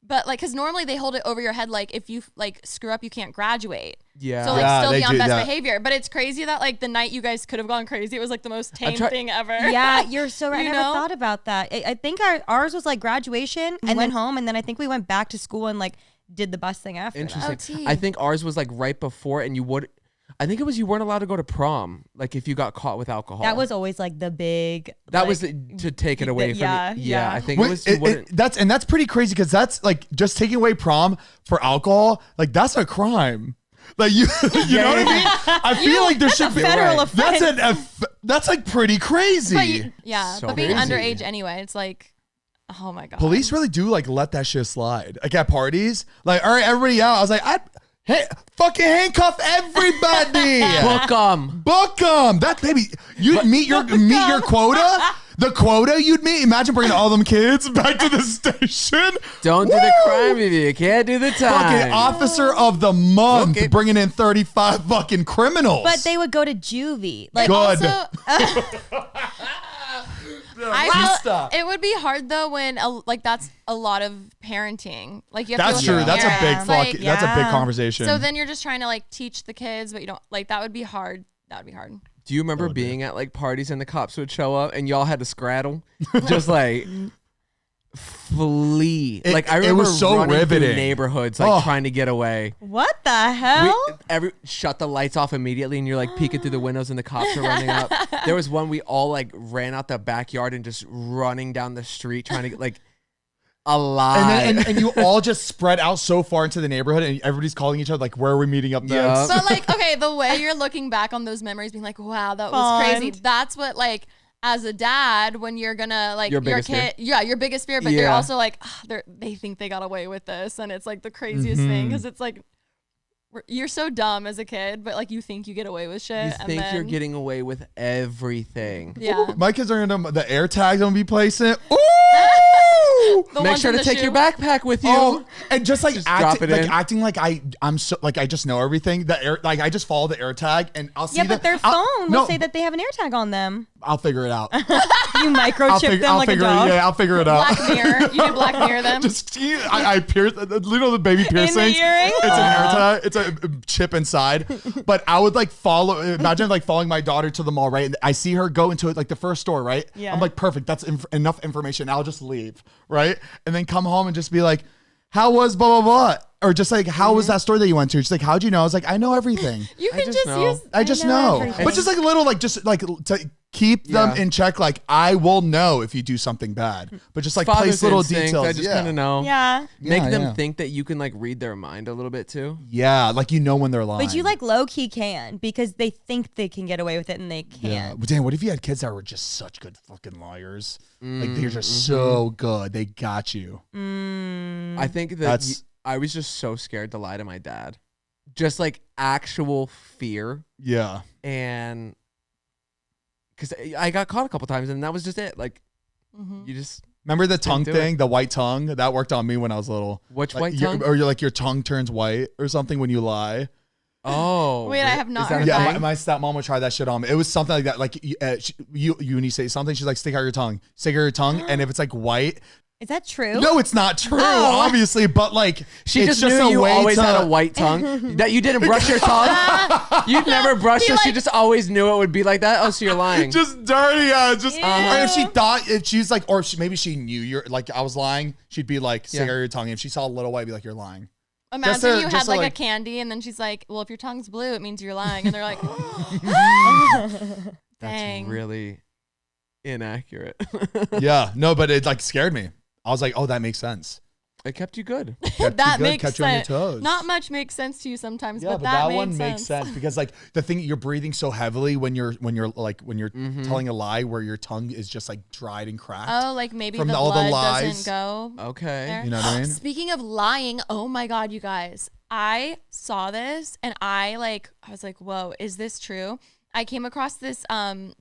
but like, cause normally they hold it over your head. Like if you like screw up, you can't graduate. yeah. So like Yeah, still they be on do best that. behavior. But it's crazy that like the night you guys could have gone crazy. It was like the most tame thing ever. Yeah, you're so right. I You never know? thought about that. I think ours was like graduation and then home, and then I think we went back to school and like did the bus thing after. that. Interesting. OT. I think ours was like right before, and I think it was you weren't allowed to go to prom, like if you got caught with alcohol. That was always like the big. that like, was to take it away from yeah, you. yeah. I think Wait, it was. You wouldn't, that's pretty crazy because that's like just taking away prom for alcohol. Like that's a crime. Like you know what I mean? I feel like there should be federal right. offense. That's like pretty crazy. But yeah, So but being crazy. underage anyway, it's like, oh my god. Police really do like let that shit slide. Like at parties, like all right, everybody out. I was like, hey, fucking handcuff everybody. book 'em. Book them. That baby, you'd meet your quota. The quota you'd meet. Imagine bringing all them kids back to the station. Don't do the Woo! crime if you can't do the time. Fucking officer of the month, Okay. bringing in 35 fucking criminals. But they would go to juvie. Like Good. Also, I Stop. feel it would be hard though when like that's a lot of parenting. Like you have That's to true. look at That's a big parents. fucking. Like, That's a big yeah. conversation. so then you're just trying to like teach the kids, but you don't like that would be hard. That would be hard. Do you remember being at like parties and the cops would show up and y'all had to scrattle? Just like, flee. It- Like I it remember was so running through riveting. neighborhoods, like Oh. trying to get away. What the hell? Shut the lights off immediately, and you're like peeking through the windows, and the cops are running up. There was one we all like ran out the backyard and just running down the street trying to get like alive. And you all just spread out so far into the neighborhood, and everybody's calling each other like, "Where are we meeting up Yeah. next?" But like, okay, the way you're looking back on those memories, being like, wow, that was Fun. crazy. That's what like as a dad, when you're gonna like Your your biggest fear. kid, yeah, your biggest fear, but you're Yeah. also like, they think they got away with this, and it's like the craziest thing because it's like you're so dumb as a kid, but like you think you get away with shit. You and think then, you're getting away with everything. yeah. My kids are gonna the air tags gonna be placing. Ooh! The Make ones sure in to the take shoe. your backpack with you. Oh, and just like Just drop it in. acting like I'm so like I just know everything. The air like I just follow the air tag and I'll see. Yeah, but their phone will say that that they have an AirTag on them. I'll figure it out. You microchip them like a dog. I'll figure it out. Black Mirror. You do Black Mirror them. Just I pierce the baby piercings. earring? It's an air tag. It's a chip inside. But I would like follow. Imagine like following my daughter to the mall, right? And I see her go into it like the first store, right? Yeah. I'm like, perfect. That's enough information. I'll just leave, right? And then come home and just be like, how was blah blah blah, or just like how was that store that you went to? She's like, how'd you know? I was like, I know everything. You I can just just know. use. I just know know. everything. But just like little, like just like to keep them Yeah. in check. Like I will know if you do something bad, but just like place Father's little instinct, details. I just yeah. kind of know. Yeah. Make Yeah, them yeah. think that you can like read their mind a little bit too. Yeah, like you know when they're lying. But you like low key can because they think they can get away with it and they Yeah. can't. But Dan, what if you had kids that were just such good fucking liars? Like they're just so good. They got you. I think that That's- I was just so scared to lie to my dad. Just like actual fear. Yeah. And because I got caught a couple times and that was just it. Like Mm-hmm. you just, Remember the tongue do thing, the white tongue? That worked on me when I was little. which Like, white your- tongue? Or you're like your tongue turns white or something when you lie. Oh. Wait, I have not is that heard a that. Yeah, thing? my stepmom would try that shit on me. It was something like that. Like you when you say something, she's like, stick out your tongue. Stick out your tongue. And if it's like white, Is that true? no, it's not true, obviously, but like She it's just knew a you way always to, had a white tongue. That you didn't brush your tongue. You'd never brushed it. She just always knew it would be like that. Oh, so you're lying. just dirty, just. Yeah. Or if she thought, if she's like, or maybe she knew you're like I was lying, she'd be like, stick Yeah. out your tongue. If she saw a little white, be like, you're lying. Imagine to- you just had to, like a like- candy, and then she's like, "Well, if your tongue's blue, it means you're lying." And they're like, That's "Dang." really inaccurate. Yeah, no, but it like scared me. I was like, oh, that makes sense. It kept you good. Kept That you good, makes kept you on your sense. toes. Not much makes sense to you sometimes, Yeah, but but that, that one makes makes sense because like the thing you're breathing so heavily when you're telling a lie where your tongue is just like dried and cracked. Oh, like maybe From the all the blood lies. doesn't go. Okay. there. You know what I mean? Speaking of lying, oh my God, you guys, I saw this and I was like, whoa, is this true? I came across this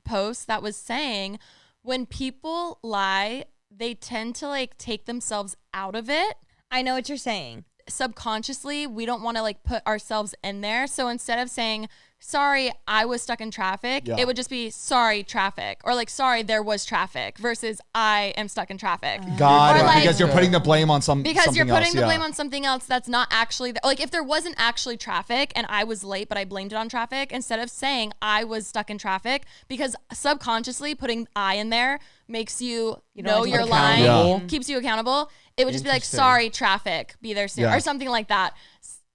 post that was saying when people lie, they tend to like take themselves out of it. I know what you're saying. Subconsciously, we don't want to like put ourselves in there. So instead of saying, sorry, I was stuck in traffic, Yeah. it would just be sorry, traffic, or like sorry, there was traffic versus I am stuck in traffic. God, Or, like- because you're putting the blame on Because something you're putting else, the yeah. blame on something else that's not actually like if there wasn't actually traffic and I was late but I blamed it on traffic instead of saying I was stuck in traffic, because subconsciously putting I in there makes you know always you're want lying, accountable. keeps you accountable. It would just be like, Interesting. sorry, traffic, be there soon, Yeah. or something like that.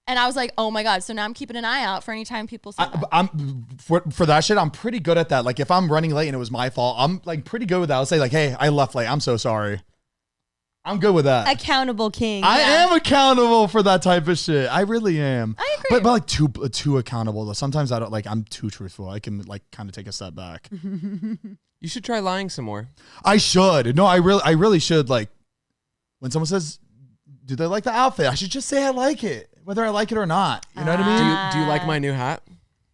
And I was like, oh my God. So now I'm keeping an eye out for any time people say that. I'm for that shit. I'm pretty good at that. Like if I'm running late and it was my fault, I'm like pretty good with that. I'll say like, "Hey, I left late. I'm so sorry." I'm good with that. Accountable king. I am accountable for that type of shit. I really am. I agree. But like too accountable though. Sometimes I don't like. I'm too truthful. I can like kind of take a step back. You should try lying some more. I should. No, I really should. Like when someone says, "Do they like the outfit?" I should just say I like it, whether I like it or not. You know what I mean? Do you like my new hat?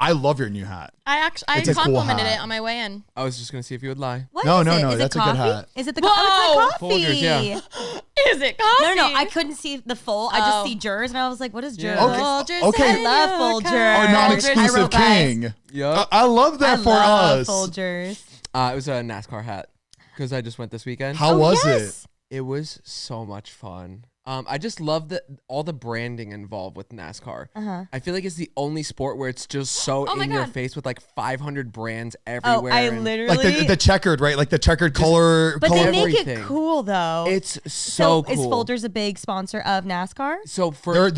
I love your new hat. I It's a cool complimented hat. it on my way in. I was just gonna see if you would lie. What No, is no, it? no, Is it that's a good coffee? hat. Is it the Whoa! oh, it's my coffee. Folgers, yeah. Is it coffee? No, no, I couldn't see the full. I just Oh. see jers, and I was like, "What is jers?" Yeah. Folgers Okay. and I love your Folgers. Our car. non-exclusive I wrote guys. king. Yep. I love that I for love us. Folgers. It was a NASCAR hat because I just went this weekend. How Oh, was yes. It was so much fun. I just love all the branding involved with NASCAR. I feel like it's the only sport where it's just so in your face with like 500 brands everywhere. I and literally Like the checkered, right? Like the checkered color. But color. they make everything. it cool though. It's so cool. Is Folgers a big sponsor of NASCAR? So for They're each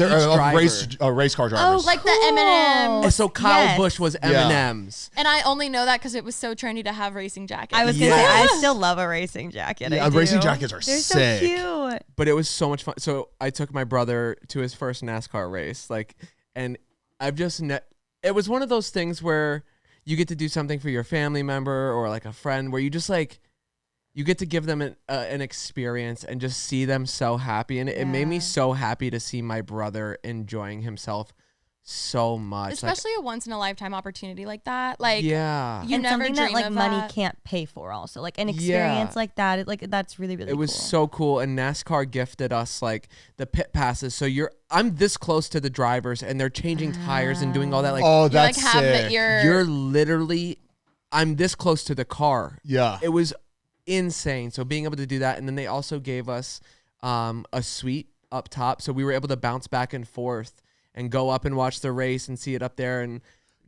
driver, race car drivers. Like the M&M. so Kyle Yes. Busch was M&M's. And I only know that because it was so trendy to have racing jackets. I was gonna say Yes. I still love a racing jacket. Yeah, I do. racing jackets are They're sick. so cute. But it was so much fun. So I took my brother to his first NASCAR race, and I've just it was one of those things where you get to do something for your family member or like a friend where you just like you get to give them an experience and just see them so happy, and it made me so happy to see my brother enjoying himself so much, especially a once in a lifetime opportunity like that. Like, you And never something that dream like of money that. can't pay for. Also, like an experience like that. That's really it cool. was so cool. And NASCAR gifted us like the pit passes, so I'm this close to the drivers and they're changing tires and doing all that. Like, Oh, You that's like have sick. that you're you're literally, I'm this close to the car. Yeah. It was insane. So being able to do that, and then they also gave us a suite up top, so we were able to bounce back and forth and go up and watch the race and see it up there. And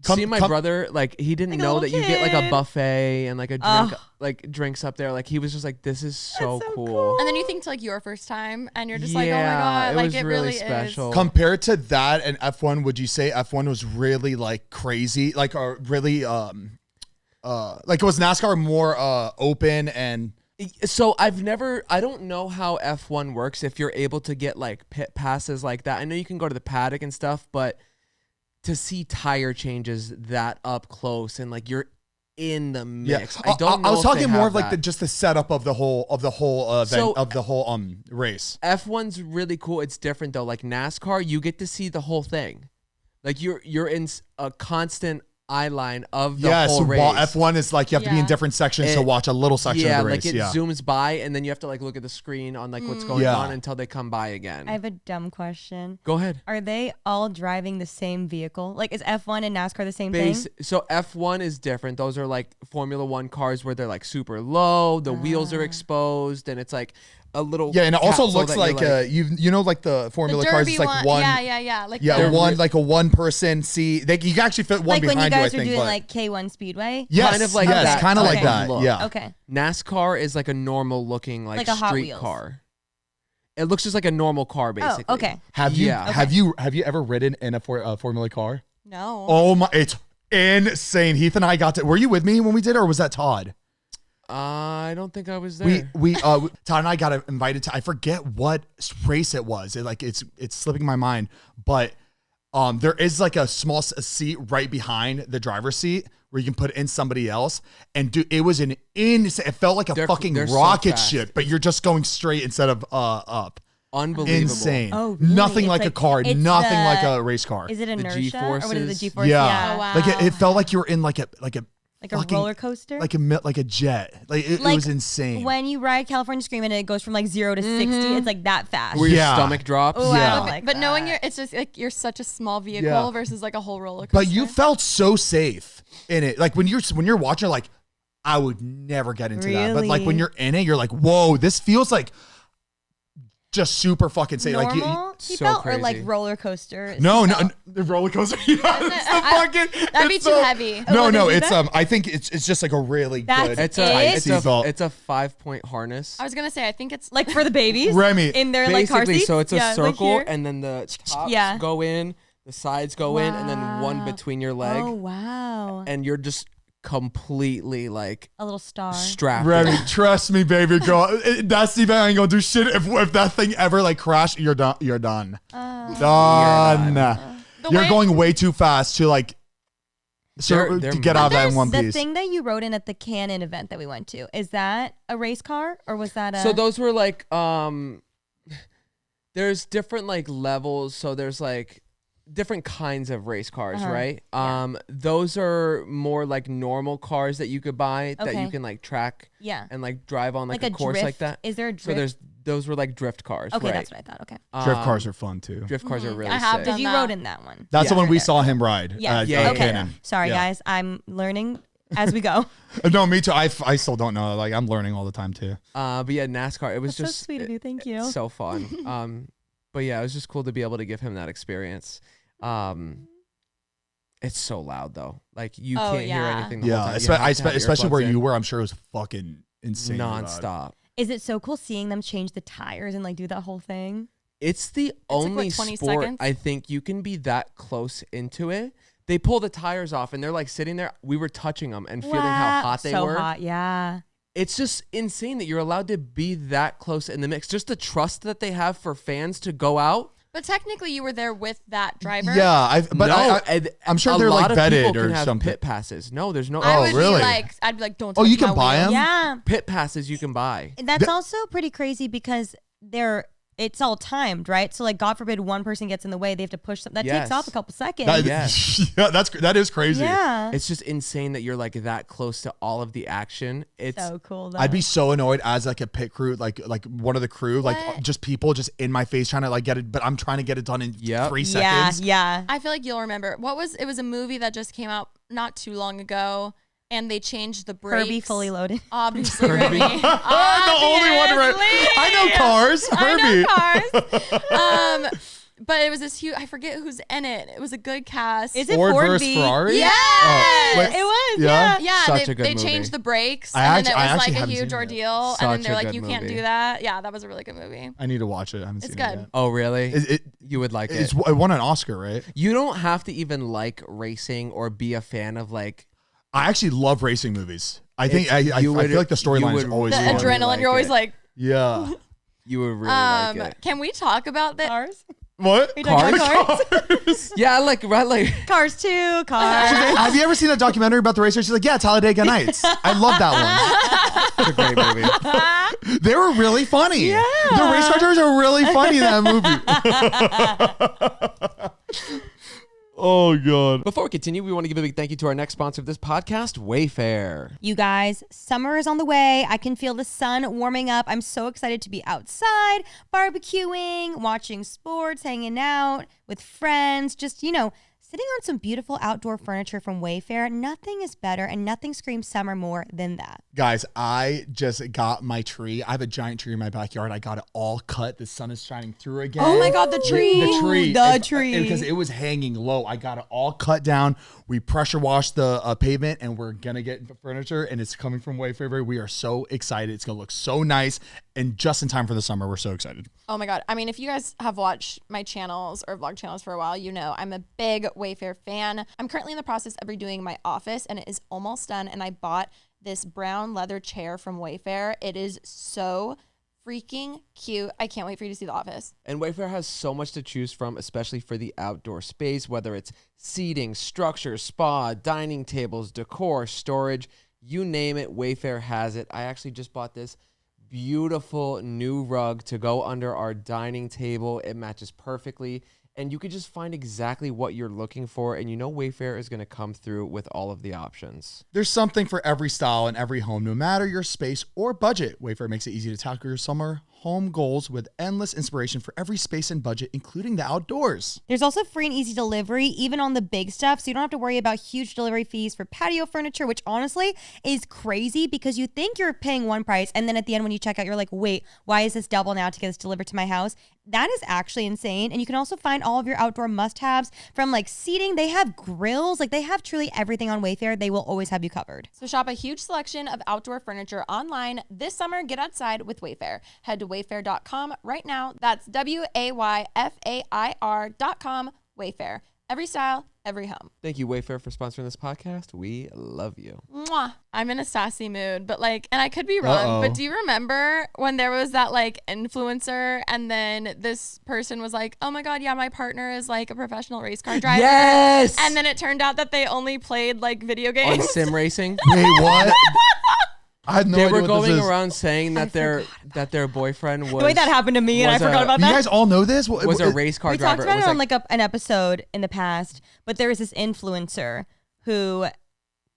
see my brother, like he didn't Like a know little that you get like a kid. buffet and like a drink, like drinks up there. Like he was just like, this is so, cool. and then you think to like your first time and you're just like, oh my Yeah, god, it like was it really really special. Compared to that and F1, would you say F1 was really like crazy? Like, or really, like was NASCAR more open and? So I don't know how F1 works if you're able to get like pit passes like that. I know you can go to the paddock and stuff, but to see tire changes that up close and like you're in the mix. I don't know. I was if talking they more have of like that. just the setup of the whole event So- of the whole race. F1's really cool. It's different though. Like NASCAR, you get to see the whole thing. Like you're in a constant eye line of the Yeah, whole so race. while F1 is like you have to be in Yeah. different sections to It- watch a little section yeah, of the race. like it Yeah. zooms by and then you have to like look at the screen on like what's going Yeah. on until they come by again. I have a dumb question. Go ahead. Are they all driving the same vehicle? Like, is F1 and NASCAR the same thing? So F1 is different. Those are like Formula One cars where they're like super low, the wheels are exposed, and it's like a little Yeah, and it also capsule looks that you're like you know like the the Formula derby cars. It's like one. yeah. Like Yeah, the- one like a one person seat. You can actually fit one Like when behind you you. I guys are think, doing but like K1 Speedway? yes, kind of like yes, that kind of type like of that. look. Yeah. Okay. NASCAR is like a normal looking like Like a Hot street Wheels. car. It looks just like a normal car basically. Oh, okay. Have you Yeah. have you ever ridden in a Formula car? no. Oh my, it's insane. Heath and I got to. Were you with me when we did, or was that Todd? I don't think I was there. We Todd and I got invited to. I forget what race it was. It's slipping my mind, but there is like a small seat right behind the driver's seat where you can put in somebody else. And dude, it was an insane. It felt like a fucking they're so rocket fast. ship, but you're just going straight instead of up. Unbelievable. Insane. Oh, really? Nothing It's like a like- car. it's Nothing the- like a race car. Is it inertia? Or what is it, the G-forces? G-force? Yeah. Oh, wow. Like it felt like you were in like a Like a fucking- roller coaster? like a jet. It Like, was insane. When you ride California Screaming and it goes from like 0 to 60, it's like that fast. Where your Yeah. stomach drops. Oh, Yeah. I don't like but that. knowing it's just like you're such a small vehicle Yeah. versus like a whole roller coaster. But you felt so safe in it. Like when you're watching, you're like, I would never get into that. But like when Really? you're in it, you're like, whoa, this feels like just super fucking safe. Normal? Like So or like crazy. roller coaster? no, the roller coaster. Yeah, it's the fucking. that'd be it's too so- heavy. No, Oh, no, they do it's that? I think it's just like a really That's good. It's It? a it's seatbelt. a 5-point harness. I was gonna say I think it's Like for the babies? Remy, In their like car Basically, seats? so it's a Yeah, like circle, here. and then the tops Yeah. go in, the sides go in, and then one Wow. between your leg, Oh, wow. and you're just completely like A little star. strapped. Remy, in. trust me, baby girl. That seatbelt ain't gonna do shit. If that thing ever like crashed, you're done. You're done. Done. You're way- going way too fast to like They're to get out of that in massive. one The piece. thing that you rode in at the Canon event that we went to, is that a race car or was that a... So those were like there's different like levels. So there's like different kinds of race cars, right? Those are more like normal cars that you could buy that you Okay. can like track Yeah. and like drive on like, a course drift? like that. Is there a drift? So those were like drift cars. Okay, right? that's what I thought. Okay. Drift cars are fun too. Drift cars are really I have sick. done Because you that. rode in that one. That's the Yeah. one we saw him ride. Yeah. at, Yeah, Okay. Canon. Sorry, Yeah. guys. I'm learning as we go. No, me too. I still don't know. Like I'm learning all the time too. But yeah, NASCAR. It was That's just so sweet of you. Thank you. so fun. But yeah, it was just cool to be able to give him that experience. It's so loud though. Like you can't hear anything. The whole time. Especially where you were. I'm sure it was fucking insane. Nonstop. Is it so cool seeing them change the tires and like do that whole thing? It's the only 20 sport seconds? I think you can be that close into it. They pull the tires off and they're like sitting there. We were touching them and feeling how hot they were. So hot, yeah. It's just insane that you're allowed to be that close in the mix. Just the trust that they have for fans to go out. But technically, you were there with that driver. Yeah, I'm sure they're like vetted or have something. Pit passes. No, there's no. I would really? I'd be like, don't. Oh, touch you can my buy wheels. them? Yeah. Pit passes you can buy. That's also pretty crazy because it's all timed, right? So like, God forbid one person gets in the way, they have to push them. That takes off a couple seconds. That is crazy. Yeah. It's just insane that you're like that close to all of the action. It's so cool though. I'd be so annoyed as like a pit crew, like one of the crew, like just people just in my face trying to like get it, but I'm trying to get it done in 3 seconds. Yeah. I feel like you'll remember. It was a movie that just came out not too long ago, and they changed the brakes. Herbie Fully Loaded. Obviously, Herbie. The only one, right? I know cars. Herbie. I know cars. But it was this huge. I forget who's in it. It was a good cast. Is it Ford Ford versus v? Ferrari? Yeah. Wait, It was. Yeah? Yeah, Such a good they movie. changed the brakes, I and then actually it was like a haven't huge seen it. ordeal. Such And then they're a like, good you can't movie. do that. Yeah, that was a really good movie. I need to watch it. I haven't It's seen it good. yet. Oh really? It You would like it. it won an Oscar, right? You don't have to even like racing or be a fan of like. I actually love racing movies. I think I feel like the storyline is always The fun. adrenaline. like You're always it. like, Yeah. You would really like it. can we talk about that? Cars. What? We talking about cars? Yeah, like Cars 2, cars. Have you ever seen a documentary about the racers? She's like, yeah, Talladega Nights. I love that it's a great movie. one. They were really funny. Yeah. The race car drivers are really funny in that movie. Oh, God. Before we continue, we want to give a big thank you to our next sponsor of this podcast, Wayfair. You guys, summer is on the way. I can feel the sun warming up. I'm so excited to be outside, barbecuing, watching sports, hanging out with friends, just, sitting on some beautiful outdoor furniture from Wayfair. Nothing is better and nothing screams summer more than that. Guys, I just got my tree. I have a giant tree in my backyard. I got it all cut. The sun is shining through again. Oh my God, the tree. The tree. The tree. Because it was hanging low. I got it all cut down. We pressure washed the pavement and we're going to get furniture and it's coming from Wayfair. We are so excited. It's going to look so nice and just in time for the summer. We're so excited. Oh my God. I mean, if you guys have watched my channels or vlog channels for a while, you know I'm a big Wayfair fan. I'm currently in the process of redoing my office and it is almost done. And I bought this brown leather chair from Wayfair. It is so freaking cute. I can't wait for you to see the office. And Wayfair has so much to choose from, especially for the outdoor space, whether it's seating, structure, spa, dining tables, decor, storage, you name it, Wayfair has it. I actually just bought this beautiful new rug to go under our dining table. It matches perfectly. And you could just find exactly what you're looking for. And Wayfair is going to come through with all of the options. There's something for every style and every home, no matter your space or budget. Wayfair makes it easy to tackle your summer home goals with endless inspiration for every space and budget, including the outdoors. There's also free and easy delivery, even on the big stuff, so you don't have to worry about huge delivery fees for patio furniture, which honestly is crazy because you think you're paying one price, and then at the end when you check out, you're like, wait, why is this double now to get this delivered to my house? That is actually insane. And you can also find all of your outdoor must-haves from like seating. They have grills. Like they have truly everything on Wayfair. They will always have you covered. So shop a huge selection of outdoor furniture online this summer. Get outside with Wayfair. Head to wayfair.com right now. That's WAYFAIR.com. Wayfair. Every style, every home. Thank you, Wayfair, for sponsoring this podcast. We love you. Mwah. I'm in a sassy mood, but and I could be wrong, but do you remember when there was that influencer and then this person was like, oh my God, yeah, my partner is like a professional race car driver. Yes! And then it turned out that they only played video On games. sim racing. Wait, what? I had no They idea were what going this is. around saying that their boyfriend was. The way that happened to me, and I was forgot about You that. guys all know this? Was a race car We driver. talked about was it on an episode in the past, but there was this influencer who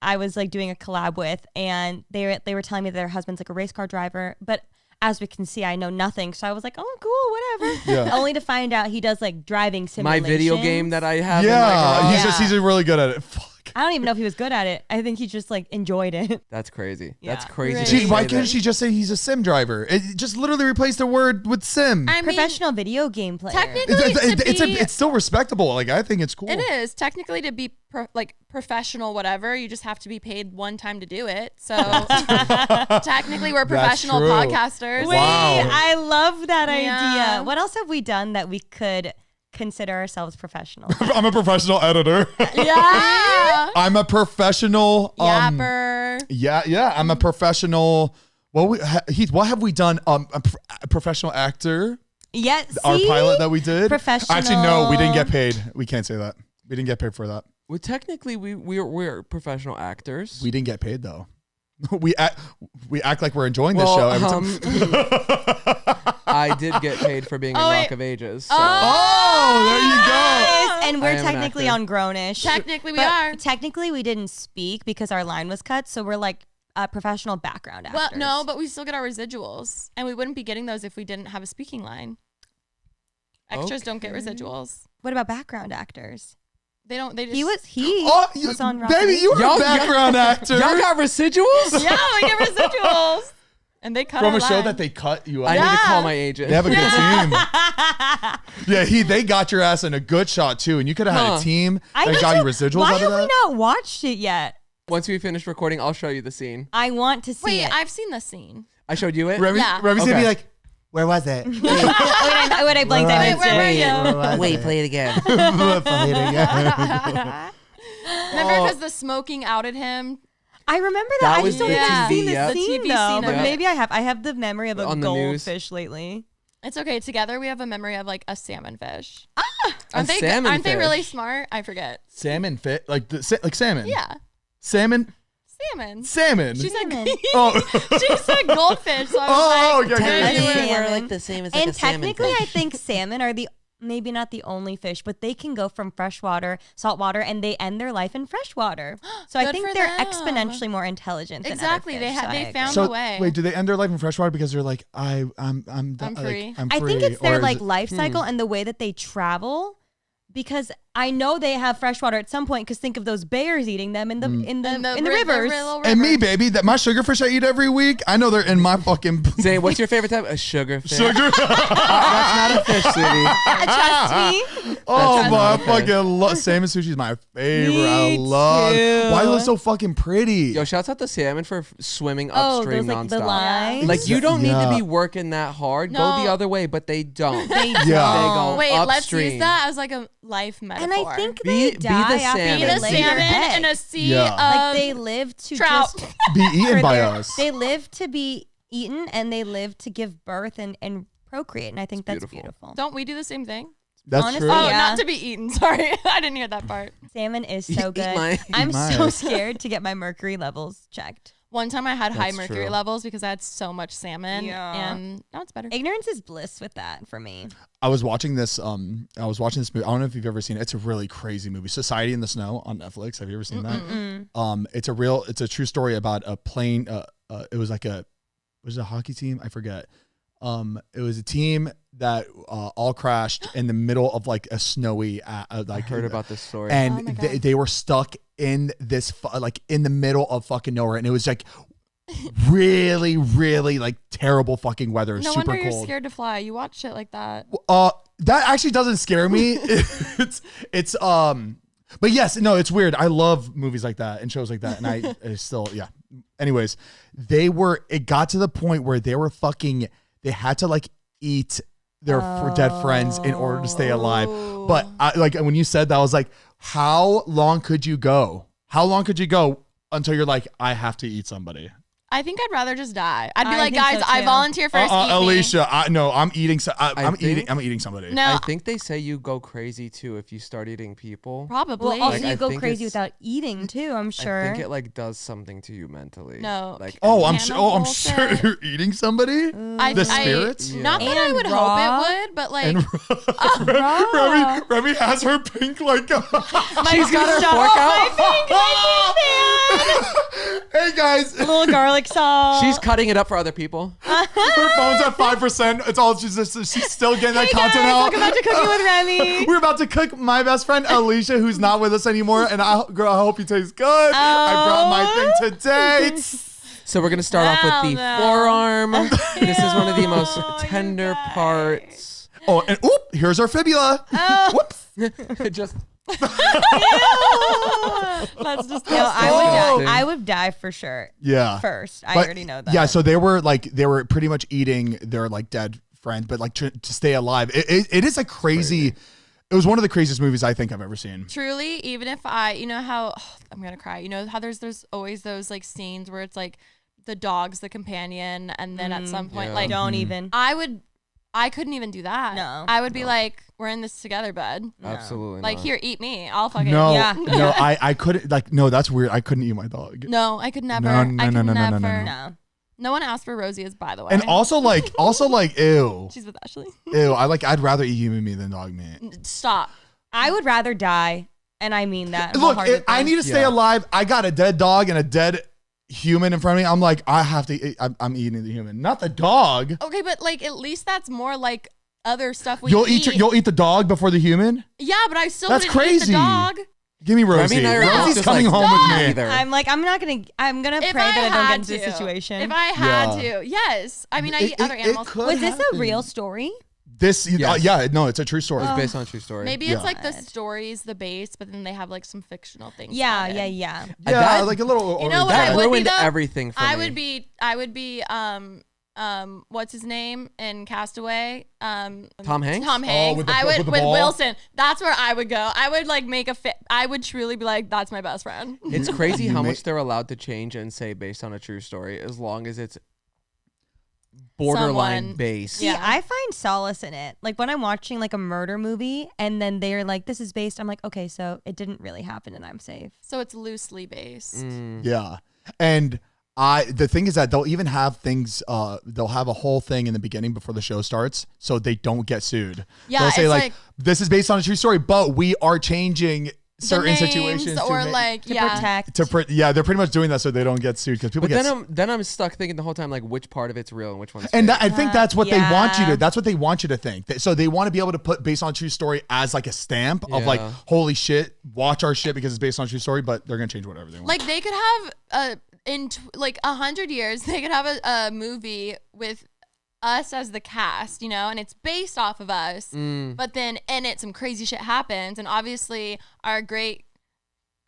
I was doing a collab with, and they were telling me that their husband's a race car driver, but as we can see, I know nothing. So I was like, oh, cool, whatever. Yeah. Only to find out he does driving my simulations. video game that I have. Yeah, in my garage. he's really good at it. Fuck. mask. I don't even know if he was good at it. I think he just like enjoyed it. That's crazy. Yeah. That's crazy. Right. to Gee, why say couldn't that. she just say he's a sim driver? It just literally replaced the word with sim. I mean, Professional video game player. technically, It's still respectable. Like, I think it's cool. it is technically to be professional, whatever. You just have to be paid one time to do it. So technically, we're professional true. podcasters. Wait, Wow. I love that Yeah. idea. What else have we done that we could consider ourselves professional? I'm a professional editor. Yeah. I'm a professional. Yapper. Yeah. I'm a professional. Heath, what have we done? A professional actor. Yes. Our pilot that we did. Professional. Actually, no, we didn't get paid. We can't say that. We didn't get paid for that. Well, technically, we're professional actors. We didn't get paid though. We act like we're enjoying this Well, show every time. I did get paid for being in Oh, Rock wait. of Ages. So. Oh, there you go. Yes, and I we're am an technically actor. on Grownish. Technically, we But are. Technically, we didn't speak because our line was cut. So we're like professional background actors. Well, no, but we still get our residuals, and we wouldn't be getting those if we didn't have a speaking line. Extras don't get Okay. residuals. What about background actors? They don't. They just. He Oh, was on Rock baby, of you were Y'all- a background actor. Y'all got residuals? Yeah, we get residuals, and they cut From our a show line. that they cut you I out. need to call Yeah. my agent. They have a good team. Yeah, they got your ass in a good shot too, and you could have had Huh. a team I that need got to- you residuals Why out of have we that. not watched it yet? Once we finish recording, I'll show you the scene. I want to see Wait, it. I've seen the scene. I showed you it? Remy, Yeah. Remy's gonna Okay. be like, "Where was it?" When I blanked, I missed where were it. you? Wait, play it again. Remember, because the smoking outed him. I remember that. That I was just don't the think I've TV, seen the yep. The scene TV though. scene But of it. maybe I have. I have the memory of a On the news. goldfish lately. It's okay. Together, we have a memory of like a salmon fish. A Aren't they? salmon Aren't they really fish. smart? I forget. Salmon fit like like salmon. Yeah, Salmon. salmon. Salmon. She said. Salmon. Oh. She said goldfish. So I was Oh, like, okay, okay, "They're okay. doing- Salmon. We're like the same as like And a salmon technically, fish. I think salmon are the maybe not the only fish, but they can go from freshwater, saltwater, and they end their life in freshwater. So I Good think for they're them. exponentially more intelligent than Exactly. other fish, so I They agree. found So a way. wait, do they end their life in freshwater because they're like, I'm free. Like, I'm I free, think it's or their is like it- life cycle and the way that they travel. Because I know they have freshwater at some point. Because think of those bears eating them in the in the And in the rivers. little And me, river. baby, that my sugarfish I eat every week. I know they're in my fucking Zane, what's your favorite type? A sugar fish. sugar. That's not a fish, sweetie. Trust me. Oh That's my not fair. fucking love salmon sushi is my favorite. I Me love. too. Why are they so fucking pretty? Yo, shouts out to salmon for swimming Oh, upstream those like the nonstop. lines. Like you don't need to Yeah. be working that hard. Go No. the other way, but they don't. They Yeah. They don't. go Wait, let's upstream. use that as like a life metaphor. And I think Be- they be die the after salmon. be they the Lay lay salmon their egg. in a sea Yeah. of Like they live to trout. just Be eaten for by their- us. They live to be eaten and they live to give birth and procreate. And I think that's beautiful. beautiful. Don't we do the same thing? That's honestly, true. Oh, Yeah. not to be eaten. Sorry, I didn't hear that part. Salmon is so Eat good. mine. I'm Eat so mine. scared to get my mercury levels checked. One time I had high That's mercury true. levels because I had so much salmon. Yeah. And now it's better. Ignorance is bliss with that for me. I was watching this. I was watching this movie. I don't know if you've ever seen it. It's a really crazy movie. Society in the Snow on Netflix. Have you ever seen that? It's a true story about a plane. It was like was it a hockey team? I forget. It was a team that all crashed in the middle of like a snowy. I Like heard about this story. Oh and my God. they were stuck in this like in the middle of fucking nowhere, and it was like really, really like terrible fucking weather. No Super wonder you're cold. scared to fly. You watch shit like that. That actually doesn't scare me. it's but yes, no, it's weird. I love movies like that and shows like that, and I still, yeah. Anyways, it got to the point where they had to like eat their dead friends in order to stay alive. But I, like when you said that, I was like, how long could you go? How long could you go until you're like, I have to eat somebody? I think I'd rather just die. I'd be I like, think guys, so I too. volunteer first. Eat me. Alicia, I'm eating. I'm think- eating somebody. No, I think they say you go crazy too if you start eating people. probably. Well, also Like, you I go think crazy it's- without eating too. I'm sure. I think it like does something to you mentally. No. Like Oh, I'm Cannibal sure shit. you're eating somebody. The spirits? Not that I And would raw. hope it would, but like, And Remy has her pink like. she's got her fork out. Hey guys, little garlic like, so She's cutting it up for other people. Her phone's at 5%. It's all she's still getting that content out. welcome back to Cooking with Remy. We're about to cook my best friend Alisha, who's not with us anymore, and I hope you taste good. I brought my thing today. So we're gonna start off with the forearm. This is one of the most tender parts. Oh, and here's our fibula. Whoops. Just That's just I would die for sure. Yeah. First, I But, already know that. Yeah, so they were pretty much eating their like dead friend, but like to stay alive. It is like crazy. It was one of the craziest movies I think I've ever seen. Truly, even if you know how I'm gonna cry. You know how there's always those like scenes where it's like the dog's the companion, and then at some point, like, don't even. I couldn't even do that. No. I would be like, we're in this together, bud. absolutely Like, not. here, eat me. I'll fucking No, Yeah. no, I couldn't like. No, that's weird. I couldn't eat my dog. No, I could never. No, I no, could no, no, no, never. no, no. No. No one asked for Rosie's, by the way. And also like, ew, she's with Ashley. ew. I'd rather eat human meat than dog meat. Stop. I would rather die, and I mean that. Look, wholeheartedly. I need to stay alive. I got a dead dog and a dead human in front of me. I'm like, I have to eat. I'm eating the human, not the dog. Okay, but like at least that's more like other stuff we You'll eat. you'll eat the dog before the human? Yeah, but I still That's wouldn't eat crazy. the dog. Give me Rosie. and I are both Rosie's just coming like, home with me. either. I'm like, I'm gonna pray If that I don't had get into this to. situation. If I had Yeah. to, yes. I mean, I eat other animals. could Was this a happen. real story? This, Yes. yeah, no, it's a true story. It's based on a true story. Maybe Yeah. it's like the story's the base, but then they have like some fictional things. Yeah, added. yeah. Yeah, that- like a little. You know what That I would be ruined though? everything for me. I would be what's his name in Castaway? Tom Hanks? Tom Hanks. with the- I would with the with ball? Wilson. That's where I would go. I would like make a fit. I would truly be like, that's my best friend. It's crazy You how may- much they're allowed to change and say based on a true story, as long as it's borderline Someone- based. See, Yeah. I find solace in it. Like when I'm watching like a murder movie and then they're like, this is based, I'm like, okay, so it didn't really happen and I'm safe. So it's loosely based. Mm. Yeah, and the thing is that they'll even have things. They'll have a whole thing in the beginning before the show starts, so they don't get sued. Yeah, they'll say it's like, like- this is based on a true story, but we are changing certain The names situations or to like To yeah. protect. yeah, they're pretty much doing that so they don't get sued because people But get. then I'm stuck thinking the whole time like which part of it's real and which one's And fake. I think that's what they want you yeah. to. That's what they want you to think. So they want to be able to put based on true story as like a stamp of like, Yeah. holy shit, watch our shit because it's based on true story. But they're gonna change whatever they want. Like they could have like 100 years, they could have a movie with us as the cast, you know, and it's based off of us. But then in it, some crazy shit happens, and obviously our great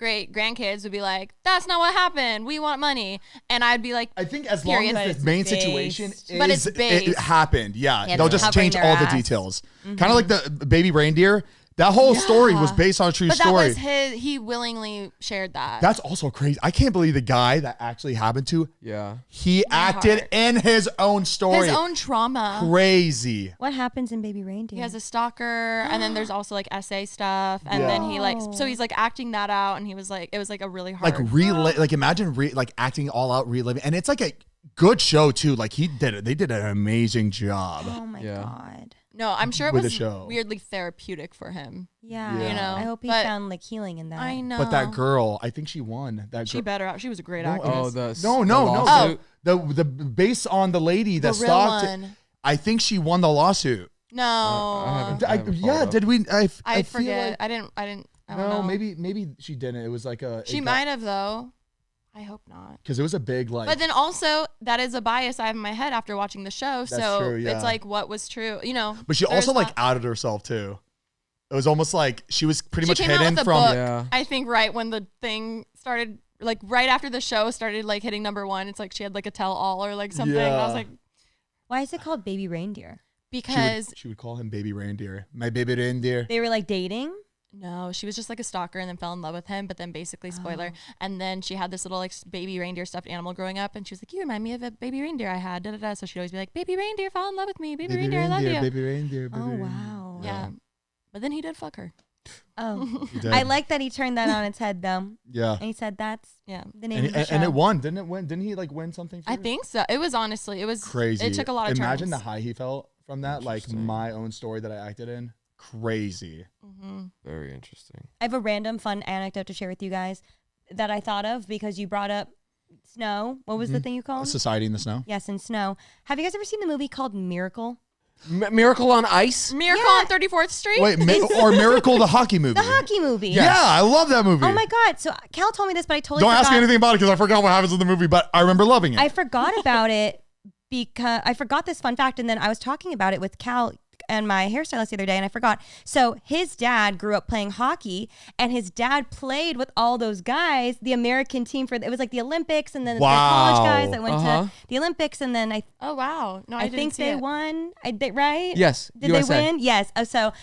grandkids would be like, "That's not what happened. We want money," and I'd be like, I think as Period. long But as it's the main based. situation But is it's based. it happened, yeah, Yeah, they'll they're just covering change their all the ass. details. Kind of like the baby reindeer. That whole story was based on a true but that story. was he willingly shared that. That's also crazy. I can't believe the guy that actually happened to. yeah. He acted heart. in his own story. his own trauma. Crazy. What happens in Baby Reindeer? He has a stalker, and then there's also like essay stuff, and then he like so he's like acting that out, and he was like it was like a really hard. Like imagine like acting all out reliving, and it's like a good show too. Like he did it. They did an amazing job. Oh my Yeah. God. No, I'm sure it With the was show. weirdly therapeutic for him. Yeah. Yeah. You know, I hope he but found like healing in that. I know. But that girl, I think she won. That she girl. better out. She was a great No, actress. No. lawsuit. The based on the lady the that real stalked. one. I think she won the lawsuit. No, I haven't Yeah, followed up. did we? I feel forget. like- I didn't. I don't no, know. maybe she didn't. It was like a. She might have though. I hope not. because it was a big like. But then also that is a bias I have in my head after watching the show. So true, yeah. it's like what was true, you know. But she there's also like that. outed herself too. It was almost like she was pretty She much came out hidden with a from. book. Yeah. I think right when the thing started, like right after the show started, like hitting #1. It's like she had like a tell all or like something. And I was Yeah. like, Why is it called Baby Reindeer? because She would call him baby reindeer. My baby reindeer. They were like dating. no, she was just like a stalker and then fell in love with him. But then basically, spoiler, and then she had this little like baby reindeer stuffed animal growing up, and she was like, "You remind me of a baby reindeer I had." Da da da. So she'd always be like, "Baby reindeer, fall in love with me. Baby, reindeer, I love you." Baby reindeer. Oh wow. Yeah. But then he did fuck her. Oh. He did. I like that he turned that on its head though. Yeah. And he said that's Yeah. the name And, of the show. and it won, didn't it? Win? Didn't he like win something? For I it? think so. It was honestly, it was Crazy. It took a lot of Imagine turns. the high he felt from that. Like my own story that I acted in. Crazy. Very interesting. I have a random fun anecdote to share with you guys that I thought of because you brought up Snow. What was the thing you called? Society in the Snow. Yes, in Snow. Have you guys ever seen the movie called Miracle? Miracle on Ice. Miracle on 34th Street. Wait, or Miracle, the hockey movie. The hockey movie. Yeah, I love that movie. Oh my God. So Cal told me this, but I totally Don't forgot. ask me anything about it because I forgot what happens in the movie, but I remember loving it. I forgot about it because I forgot this fun fact, and then I was talking about it with Cal and my hairstylist the other day, and I forgot. So his dad grew up playing hockey, and his dad played with all those guys, the American team it was like the Olympics, and then the college guys that went to the Olympics, and then Oh wow! No, I didn't think see they it. won. Right? Yes. Did USA. they win? Yes. So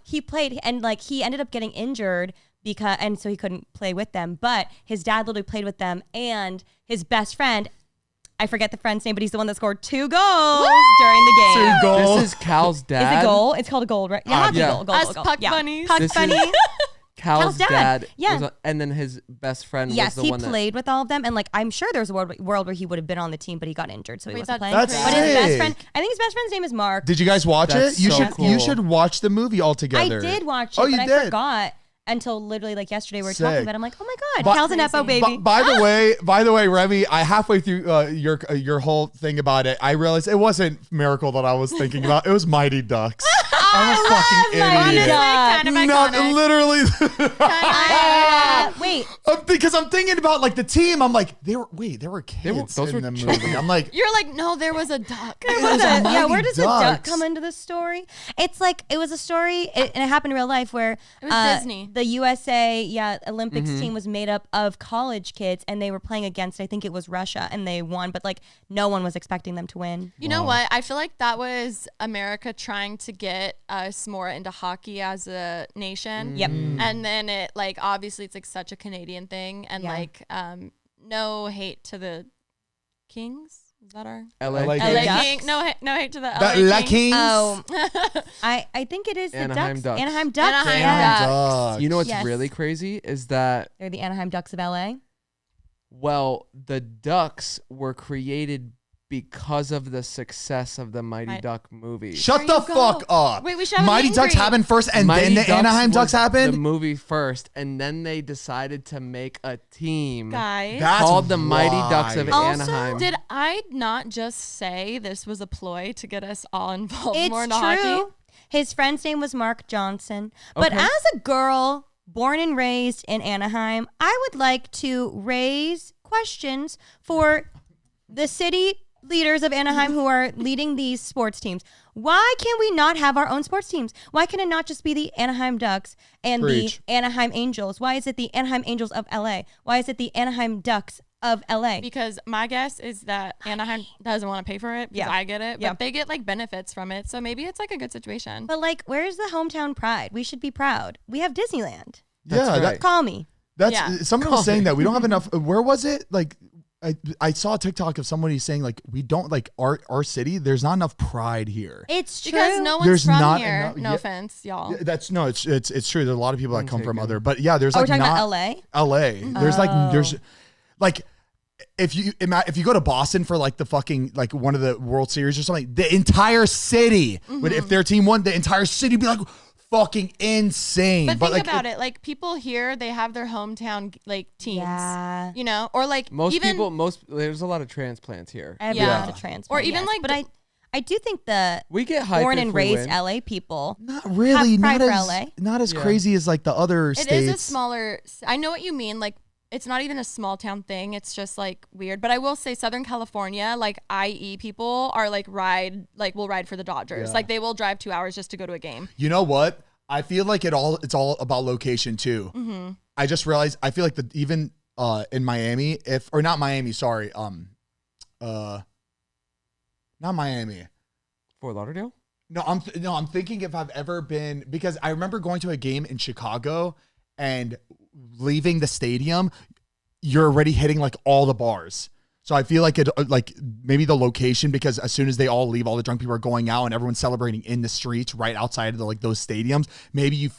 he played, and like he ended up getting injured and so he couldn't play with them. But his dad literally played with them, and his best friend. I forget the friend's name, but he's the one that scored 2 goals during the game. 2 goals. This is Cal's dad. Is it goal? It's called a goal, right? Yeah, hockey yeah. goal. Us puck bunnies. Puck This bunny. is Cal's dad. Yeah. And then his best friend Yes, was the he one played with all of them, and like I'm sure there's a world where he would have been on the team, but he got injured, so he wasn't playing. That's But his best sick. friend, I think his best friend's name is Mark. Did you guys watch That's it? You so should. cool. You should watch the movie all I together. did watch it, Oh, you but I did? forgot until literally like yesterday we were Sick. talking about it. I'm like, oh my God, But- Cal's an Epo baby. By the way, Remy, I halfway through your whole thing about it, I realized it wasn't Miracle that I was thinking about. It was Mighty Ducks. I'm a fucking Mighty idiot. Ducks. Kind of Not iconic. literally. Wait, Because I'm thinking about like the team. I'm like, there were kids those in were the children. movie. I'm like, You're like, no, there was a duck. was a Mighty where does the duck Ducks. come into the story? It's like it was a story, and it happened in real life where It was Disney. The USA, Olympics team was made up of college kids, and they were playing against, I think it was Russia, and they won, but like no one was expecting them to win. You know what? I feel like that was America trying to get us more into hockey as a nation. Yep. And then it like obviously it's like such a Canadian thing, and Yeah. like no hate to the Kings. Is that our LA. LA LA Ducks? King? No hate to the the LA La Kings. Kings. Oh, I think it is the Anaheim Ducks. Anaheim Ducks. Anaheim yeah. Ducks. You know what's Yes. really crazy is that, They're the Anaheim Ducks of LA. well, the Ducks were created because of the success of the Mighty Right. Duck movie. Shut There the you go. fuck up. Wait, we should have a Mighty meet and Ducks greet. happened first, and Mighty then the Anaheim was Ducks happened. The movie first, and then they decided to make a team Guys. That's called the Mighty Ducks of wild. Anaheim. Did I not just say this was a ploy to get us all involved It's more in true. hockey? His friend's name was Mark Johnson. But Okay. as a girl born and raised in Anaheim, I would like to raise questions for the city leaders of Anaheim who are leading these sports teams. Why can we not have our own sports teams? Why can it not just be the Anaheim Ducks and Preach. the Anaheim Angels? Why is it the Anaheim Angels of LA? Why is it the Anaheim Ducks of LA? Because my guess is that Anaheim doesn't want to pay for it. Because Yeah. I get it, but Yeah. they get like benefits from it. So maybe it's like a good situation. But like, where's the hometown pride? We should be proud. We have Disneyland. That's Yeah, right. Call me. That's Yeah. someone was saying that we don't have enough. Where was it? Like, I saw a TikTok of somebody saying like we don't like our city. There's not enough pride here. It's true. Because no one's There's from not here. enough- No yeah. offense, y'all. Yeah, that's no, it's true. There's a lot of people that come from taken. other, but yeah, there's Oh, like we're talking not about LA? LA. There's like if you go to Boston for like the fucking like one of the World Series or something, the entire city would, if their team won, the entire city would be like fucking insane. But think like, about it. Like people here, they have their hometown like teams. Yeah. You know, or like Most even, people, there's a lot of transplants here. Every Yeah. lot of transplant. Or even yes. like but the- I do think the We get hyped born if and we raised win. LA people. Not really, Have pride not for as LA. not as Yeah. crazy as like the other it states. is a smaller. I know what you mean. Like it's not even a small town thing. It's just like weird. But I will say Southern California, like IE people are like will ride for the Dodgers. Yeah. Like they will drive 2 hours just to go to a game. You know what? I feel like it's all about location too. Mm-hmm. I just realized I feel like even in Miami, not Miami, sorry, not Miami. Fort Lauderdale? No, I'm thinking if I've ever been, because I remember going to a game in Chicago and leaving the stadium, you're already hitting like all the bars. So I feel like maybe the location, because as soon as they all leave, all the drunk people are going out and everyone's celebrating in the streets right outside of those stadiums. Maybe you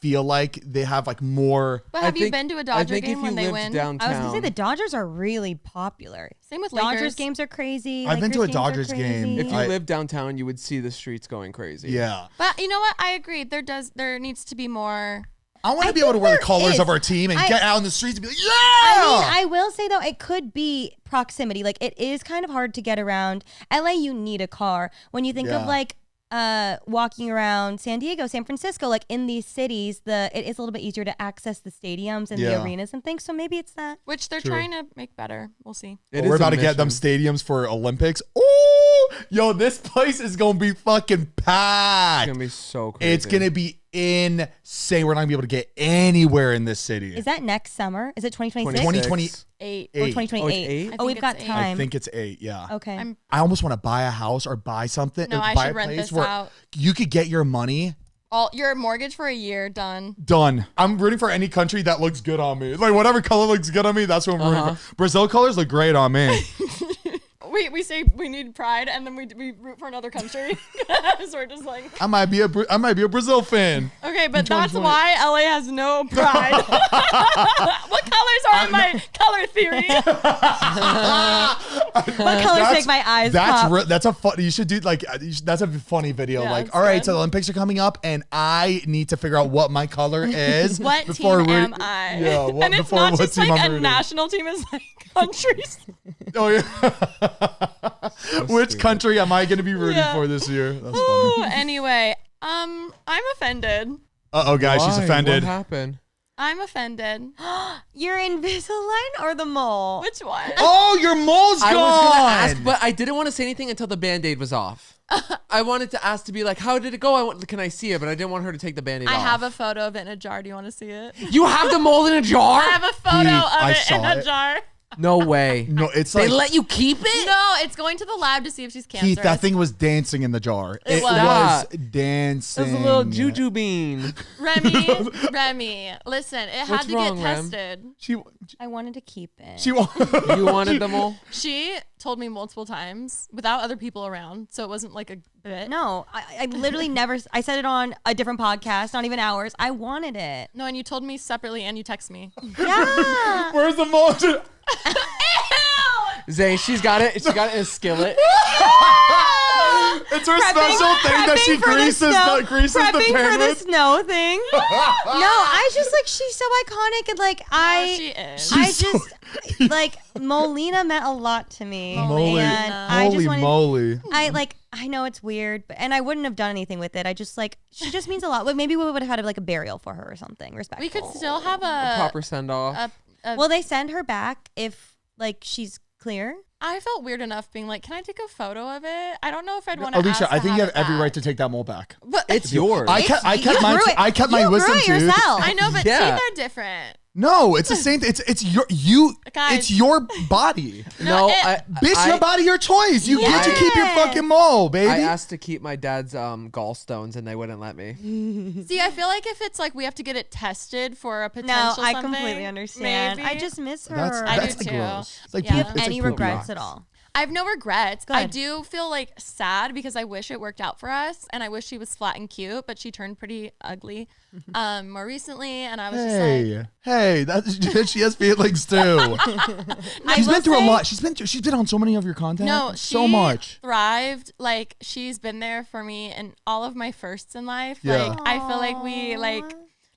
feel like they have like more. But I have you think- been to a I Dodger think game if when you they lived win? downtown, I was gonna say the Dodgers are really popular. Same with Dodgers Lakers. games are crazy. I've been to a Lakers games are Dodgers game. crazy. if you I- lived downtown, you would see the streets going crazy. Yeah. But you know what? I agree. There needs to be more. I want to be able to wear the colors of our team and get out in the streets and be like, yeah! I will say, though, it could be proximity. Like, it is kind of hard to get around. LA, you need a car. When you think of, like, walking around San Diego, San Francisco, like in these cities, it is a little bit easier to access the stadiums and the arenas and things. So maybe it's that. Which they're trying to make better. We'll see. We're about to get them stadiums for Olympics. Oh, yo, this place is going to be fucking packed. It's going to be so crazy. It's going to be insane. We're not going to be able to get anywhere in this city. Is that next summer? Is it 2026? 2028. Or 2028. Oh, we've got time. I think it's 8, yeah. Okay. I almost want to buy a house or buy something. No, I buy should a rent place this where out. you could get your money. All your mortgage for a year done. Done. I'm rooting for any country that looks good on me. Like whatever color looks good on me, that's what I'm rooting for. Brazil colors look great on me. We say we need pride, and then we root for another country. So we're just like, I might be a Brazil fan. Okay, but that's why LA has no pride. What colors are in my color theory? What colors make my eyes pop? That's a fun. You should do that's a funny video. Yeah, like, it's all right, good. so the Olympics are coming up, and I need to figure out what my color is. What before team am I? Yeah, and it's not just like a national team; it's like countries. Oh yeah. Which country am I going to be rooting for this year? That's funny. Anyway, I'm offended. Uh-oh, guys, she's offended. What happened? I'm offended. Your Invisalign or the mole? Which one? Oh, your mole's gone. I was going to ask, but I didn't want to say anything until the Band-Aid was off. I wanted to ask to be like, how did it go? Can I see it? But I didn't want her to take the Band-Aid off. I have a photo of it in a jar. Do you want to see it? You have the mole in a jar? I have a photo of it in a jar. No way. No, it's they like let you keep it? No, it's going to the lab to see if she's cancerous. Heath, that thing was dancing in the jar. It was It dancing. was a little juju bean. Remy, listen, it had What's to wrong, get Rem? tested. I wanted to keep it. You wanted the mole? She told me multiple times without other people around, so it wasn't like a bit. No, I literally never. I said it on a different podcast, not even ours. I wanted it. No, and you told me separately, and you text me. Yeah. Where's the mole? Zane, she's got it. She got it in a skillet. It's her special thing that she greases the prepping pan for the with. snow thing. No, I just like she's so iconic and like She is. I just like Molina meant a lot to me. Moly. And I just Holy wanted, moly. I know it's weird, and I wouldn't have done anything with it. I just like she just means a lot. Like maybe we would have had like a burial for her or something. Respectful. We could still have A proper send off. Will they send her back if like she's clear? I felt weird enough being like, can I take a photo of it? I don't know if I'd want to. Alicia, I think you have it every back. right to take that mole back. But It's yours. I kept You mine. grew it. I kept my You wisdom grew it tooth. yourself. I know, but Yeah. teeth are different. No, it's the same thing. It's your Guys. it's your body. No, Bitch, your body, your choice. You get to keep your Yeah. fucking mole, baby. I asked to keep my dad's gallstones and they wouldn't let me. See, I feel like if it's like we have to get it tested for a No, potential I something, completely understand. maybe. I just miss her. That's do too. gross. It's like Yeah. poop, Do you it's Any like poop regrets rocks. at all? I have no regrets. I Good. do feel like sad because I wish it worked out for us, and I wish she was flat and cute, but she turned pretty ugly more recently, and I was just like, Hey, she has feelings too. She's been through a lot. She's been on so many of your content. no, so she much. thrived. Like she's been there for me in all of my firsts in life. Yeah. Like I feel like we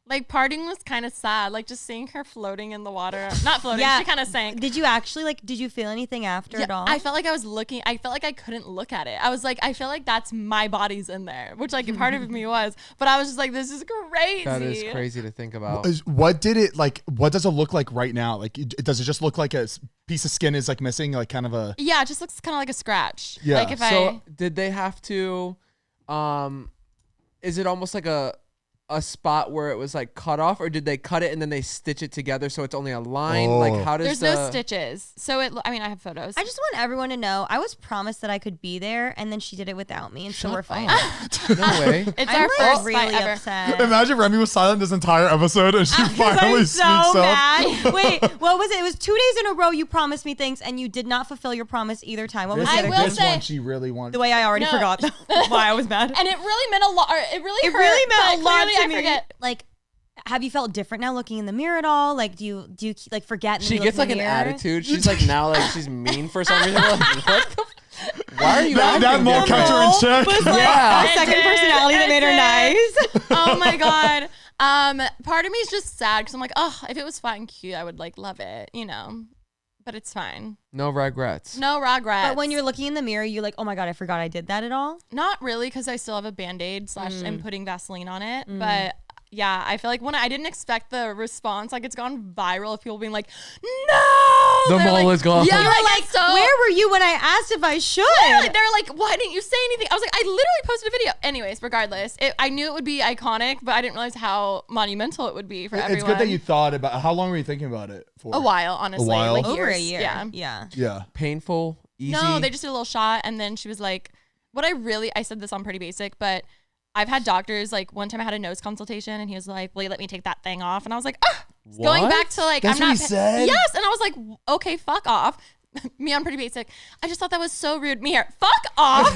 like parting was kind of sad. Like just seeing her floating in the water, not floating. Yeah. She kind of sank. Did you actually did you feel anything after at all? I felt like I was looking. I felt like I couldn't look at it. I was like, I feel like that's my body's in there, which like part of me was. But I was just like, this is crazy. That is crazy to think about. What did it like? What does it look like right now? Like, does it just look like a piece of skin is like missing, like kind of a? Yeah, it just looks kind of like a scratch. Yeah. Like if So did they have to? Is it almost like a spot where it was like cut off, or did they cut it and then they stitch it together so it's only a line? Oh. Like how does there's no stitches. So I mean, I have photos. I just want everyone to know I was promised that I could be there, and then she did it without me, and so we're fighting. No way. It's I'm our like first really fight ever. upset. Imagine Remy was silent this entire episode, and she finally I'm speaks so up. mad. Wait, what was it? It was 2 days in a row you promised me things, and you did not fulfill your promise either time. What was I it? will This say- one she really wants. The way I already No. forgot why I was mad. And it really meant a lot. It really It hurt, really meant but a lot clearly to I me. forget. Like, have you felt different now looking in the mirror at all? Like, do you like forget? And She look gets in like the an mirror? attitude. She's like now like she's mean for some reason. We're like, what the why are you that acting mole kept different? her in check. Yeah. Second It personality that did. made her It nice. Oh my god. Part of me is just sad because I'm like, oh, if it was fat and cute, I would like love it, you know. But it's fine. No regrets. No regrets. But when you're looking in the mirror, you're like, oh my God, I forgot I did that at all. Not really, because I still have a Band-Aid / I'm putting Vaseline on it. But yeah, I feel like when I didn't expect the response, like it's gone viral of people being like, no! The They're mole like, is gone. Yeah, You were like, so where were you when I asked if I should? Yeah, they're like, why didn't you say anything? I was like, I literally posted a video. Anyways, regardless, I knew it would be iconic, but I didn't realize how monumental it would be for everyone. It's good that you thought about. How long were you thinking about it for? A while, honestly. A while? Like Over a years. year. Yeah. Yeah. Painful, easy. No, they just did a little shot, and then she was like, I said this on Pretty Basic, but I've had doctors, like one time I had a nose consultation and he was like, will you let me take that thing off? And I was like, going What? back to like, That's I'm what not. he said? Yes. And I was like, okay, fuck off. Me on Pretty Basic. I just thought that was so rude. Me here, fuck off.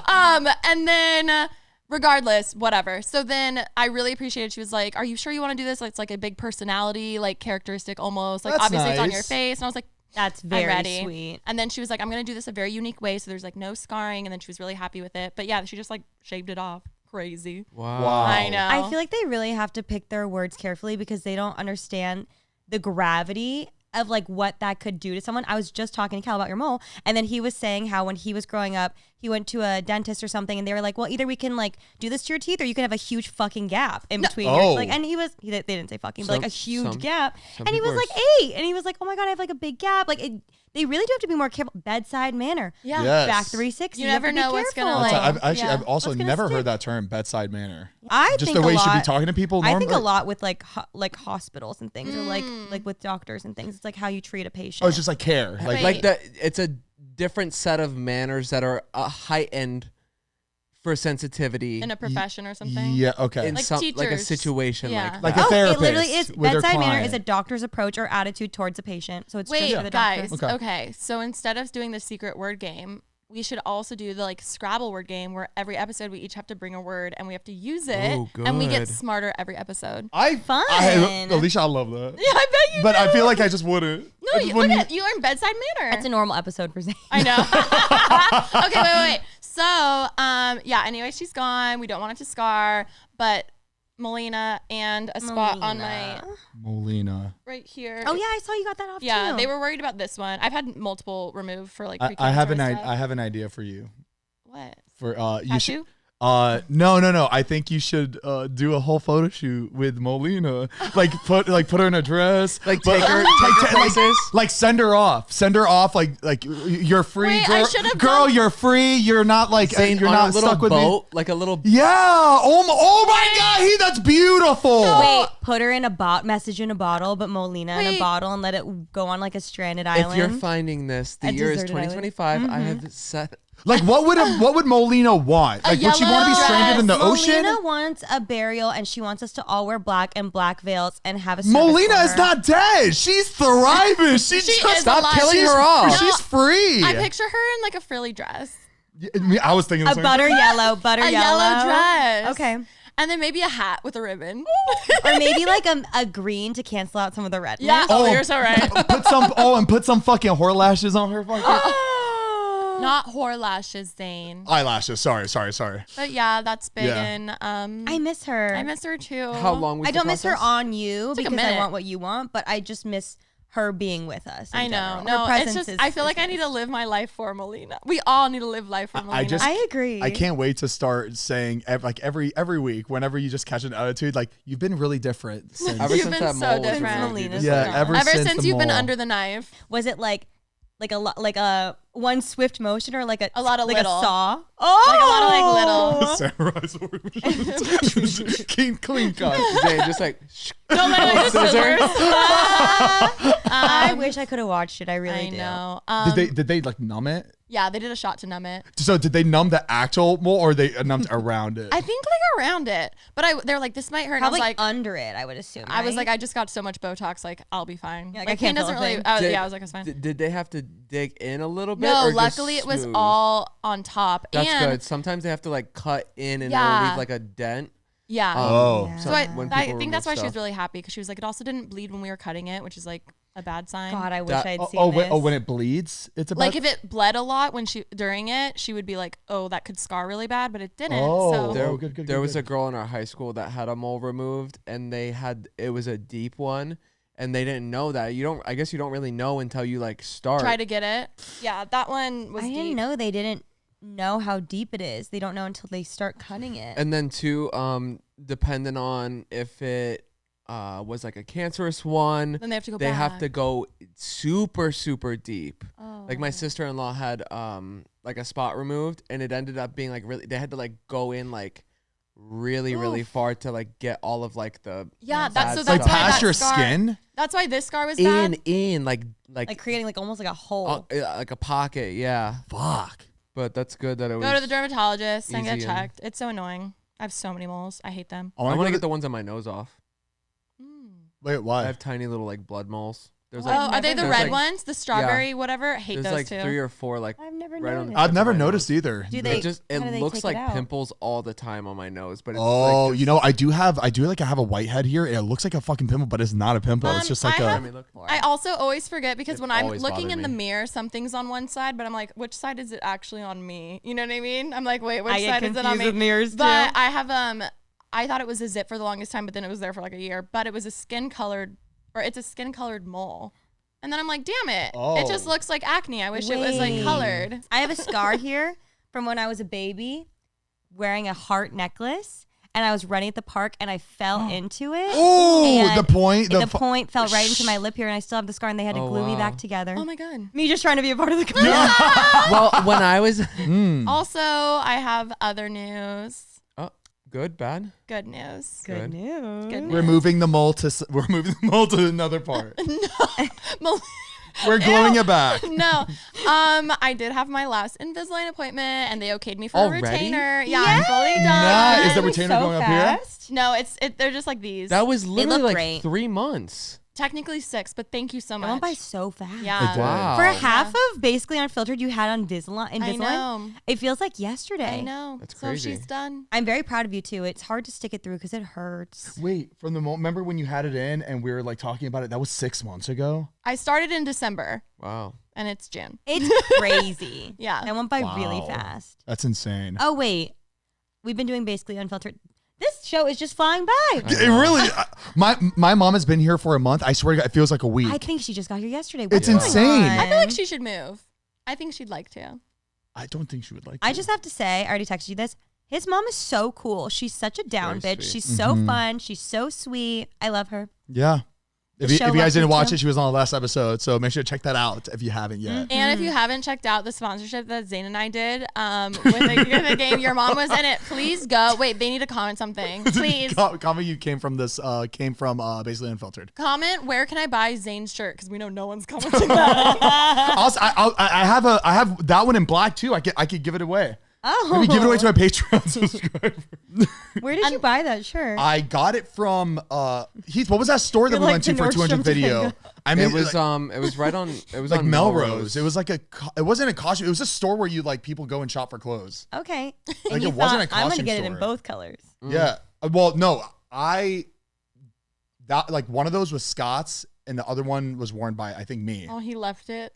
And then regardless, whatever. So then I really appreciated, she was like, are you sure you want to do this? Like, it's like a big personality, like characteristic almost. Like That's obviously it's on your nice. face. And I was like, That's I'm very ready. sweet. And then she was like, I'm going to do this a very unique way. So there's like no scarring. And then she was really happy with it. But yeah, she just like shaved it off. Crazy. Wow. I know. I feel like they really have to pick their words carefully because they don't understand the gravity of like what that could do to someone. I was just talking to Cal about your mole, and then he was saying how when he was growing up, he went to a dentist or something, and they were like, well, either we can like do this to your teeth, or you can have a huge fucking gap in between. Oh. Like, and they didn't say fucking, but like a huge some gap, and he people was are like 8, and he was like, oh my God, I have like a big gap. Like they really do have to be more careful. Bedside manner. Yeah. Yes. Back 360. You have never to be know what's gonna, careful. like- I've also What's gonna never stick? heard that term, bedside manner. I Just think the way a you should be lot- talking to people. I think a normally? lot with like hospitals and things, or like with doctors and things. It's like how you treat a patient. Oh, it's just like care. Like, Wait. Like that, it's a different set of manners that are heightened for sensitivity In a profession or something. yeah, okay. in Like some like a teachers. situation Yeah. like Like that. a therapist It literally is. with their Bedside manner client. is a doctor's approach or attitude towards a patient. So it's just Wait, for the guys. doctor. Okay. So instead of doing the secret word game, we should also do the like Scrabble word game where every episode we each have to bring a word and we have to use it, Ooh, and we get good. smarter every episode. Fun. Alicia, I love that. Yeah, I bet you But do. I feel like I just wouldn't. No, I just you, look wouldn't- at you are in bedside manner. That's a normal episode for Zane. I know. Okay, wait. So, yeah. Anyway, she's gone. We don't want it to scar, but Melina and a spot on my Molina. right here. Oh yeah, I saw you got that off Yeah, too. they were worried about this one. I've had multiple removed for like. I have an precancerous stuff. I have an idea for you. What? For you Tattoo? should no. I think you should do a whole photo shoot with Molina. Like put her in a dress. Like but- take her places. Like send her off. Like you're free, Wait, I girl. should've Girl, done- you're free. You're not like Zane you're on not a little stuck with me. boat, like a little. Yeah. Oh my God, that's beautiful. Wait, put her in a message in a bottle, but Molina in Wait. a bottle and let it go on like a stranded If island. you're finding this, the A year is deserted island. 2025. I have set. Like what would Molina want? Like would she want to be yellow stranded in the ocean? Molina wants a burial, and she wants us to all wear black and black veils and have a service Molina for is her. not dead. She's thriving. She She just is Stop alive. killing She's- her off. She's free. I picture her in like a frilly dress, I was thinking the a same butter yellow, a yellow dress. Okay. and then maybe a hat with a ribbon. Or maybe like a green to cancel out some of the redness. Yeah. Oh, Oh. you're so right. Put some fucking whore lashes on her fucking Not whore lashes, Zane. eyelashes. Sorry. But yeah, that's big. Yeah. And I miss her. I miss her too. How long was I the don't miss her process? on you like a because I minute. want what you want, but I just miss her being with us. in I know. general. No, Her it's presence just is- I feel is like I need nice. to live my life for Melina. We all need to live life for Melina. just- I agree. I can't wait to start saying every week whenever you just catch an attitude, like you've been really different since. Ever You've since been that so mole was different. removed, you Melina's just Yeah, like- ever Ever since since the you've been mole. under the knife. Was it like a one swift motion or like A lot of like little. a saw? Oh, Like a lot of, like, Samurai sword. clean cut. Zane, just like. No, literally just Scissors. scissors. I wish I could have watched it. I really I do. know. Did they like numb it? Yeah, they did a shot to numb it. So did they numb the actual mole or they numbed around it? I think like around it, but they're like, this might hurt. And I Probably was like, under it. I would assume. I was right? like, I just got so much Botox, like I'll be fine. You're like, Like, I can't pain feel doesn't a really. thing. Oh, Did- yeah, I was like, it's fine. Did they have to dig in a little bit? No, or just luckily it was smooth? all on top. That's and good. Sometimes they have to like cut in and Yeah. it'll leave like a dent. Yeah. Oh. Yeah. So I when think people that's why remove she was stuff. really happy because she was like, it also didn't bleed when we were cutting it, which is like a bad sign. God, I wish I'd seen Oh, this. when it bleeds, it's a like bad. if it bled a lot during it, she would be like, "Oh, that could scar really bad," but it didn't. Oh. So There was a girl in our high school that had a mole removed, and it was a deep one, and they didn't know that. I guess you don't really know until you like start. try to get it. Yeah, that one was I deep. didn't know they didn't know how deep it is. They don't know until they start cutting it. And then too, depending on if it was like a cancerous one, Then they have to go they back. have to go super, super deep. Oh. Like my sister-in-law had like a spot removed, and it ended up being like really. They had to like go in like really far to like get all of like the Yeah, bad so like that's why past that your scar- skin. That's why this scar was bad. in like creating like almost like a hole. like a pocket. Yeah, Fuck. but that's good that it was. Go to the dermatologist and get easy and- checked. It's so annoying. I have so many moles. I hate them. I I want want to get the ones on my nose off. Wait, I why? have tiny little like blood moles. There's Oh, like are they the there's, red like- ones? The strawberry, whatever? I hate there's those like too. 3 or 4 like I've never right on noticed. the I've tip never of my noticed nose. either. Do It they? just how do it they looks take like it out? pimples all the time on my nose, but it's Oh, like you know, I do have like I have a whitehead here, and it looks like a fucking pimple, but it's not a pimple. It's just like I a. have- me look. I also always forget because It when I'm always looking bothered in the me. mirror, something's on one side, but I'm like, which side is it actually on me? You know what I mean? I'm like, wait, which I get side is it on confused me? with mirrors too. But I have I thought it was a zit for the longest time, but then it was there for like a year. But it was it's a skin colored mole. And then I'm like, damn it. It just Oh. looks like acne. I wish it was like Wait. colored. I have a scar here from when I was a baby wearing a heart necklace, and I was running at the park and I fell into it. Oh, And the point. the point fell right into my lip here, and I still have the scar, and they had to Oh, glue me wow. back together. Oh my God. Me just trying to be a part of the community. Well, when I was Also, I have other news. good, bad. Good news. Good. news. Good We're news. moving the mole to another part. Mal- We're gluing it back. No. I did have my last Invisalign appointment and they okayed me for Already? a retainer. Yeah, I'm fully done. Nice. Is the That was retainer so going up here? fast. No, they're just like these. That was literally look like great. 3 months. Technically 6, but thank you so It much. went by so fast. Yeah. It did. Wow. For half of Basically Unfiltered you had on Invisalign, I know. it feels like yesterday. I know. That's so crazy. she's done. I'm very proud of you too. It's hard to stick it through because it hurts. Wait, from the moment, remember when you had it in and we were like talking about it? That was 6 months ago. I started in December Wow. and it's June. It's crazy. Yeah. That went by really Wow. fast. That's insane. Oh wait, we've been doing Basically Unfiltered. This show is just flying by. It really. My mom has been here for a month. I swear to God, it feels like a week. I think she just got here yesterday. It's What's going insane. on? I feel like she should move. I think she'd like to. I don't think she would like. I to. just have to say, I already texted you this. His mom is so cool. She's such a down Very bitch. sweet. She's so fun. She's so sweet. I love her. Yeah. If The you show guys loves didn't me watch too. it, she was on the last episode. So make sure to check that out if you haven't yet. And if you haven't checked out the sponsorship that Zane and I did with the game Your Mom Was in It, please go. Wait, they need to comment something. Please Comment you came from Basically Unfiltered. comment where can I buy Zane's shirt because we know no one's commenting that. Also, I have that one in black too. I could give it away. Oh, Maybe give it away to my Patreon subscriber. where did you buy that shirt? I got it from Heath. What was that store that You're we like went to the for a 200 Nordstrom video? Together. I mean, It was right on. It was like on Melrose. It was like it wasn't a costume. It was a store where you like people go and shop for clothes. Okay. Like, And you it wasn't a thought, I'm gonna costume get it in store. both colors. Yeah. Well, no, that like one of those was Scott's and the other one was worn by I think me. Oh, he left it.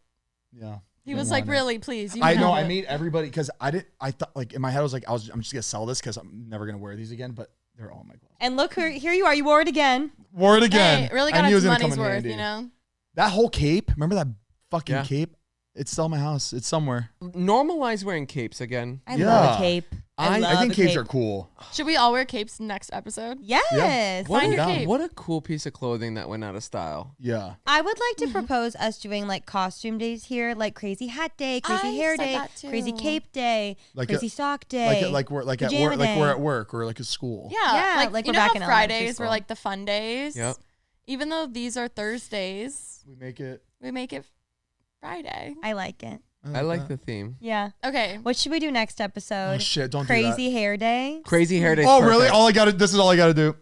Yeah. He Didn't was like, want it. really, please. You I can know. have I it." made everybody because I thought like in my head I was like I'm just gonna sell this because I'm never gonna wear these again. But they're all in my closet. And look, here you are. You wore it again. Wore it again. Hey, it really I got knew it its was gonna come money's in worth, handy. you know? That whole cape. Remember that fucking Yeah. cape? It's still in my house. It's somewhere. Normalize wearing capes again. I Yeah. love a cape. I love I think a capes cape. are cool. Should we all wear capes next episode? Yes. What Find a, your cape. what a cool piece of clothing that went out of style. Yeah. I would like to propose us doing like costume days here, like crazy hat day, crazy I hair said day, that too. crazy cape day, Like crazy a- sock day. Like we're like at pajama work, like we're day. at work or like a school. Yeah. Yeah, like like you we're know back how in elementary Fridays were school. like the fun days? Yep. Even though these are Thursdays, We make it. we make it Friday. I like it. I like the theme. Yeah. Okay. What should we do next episode? Oh shit! Don't Crazy hair day. Crazy hair day. Oh really? This is all I gotta do.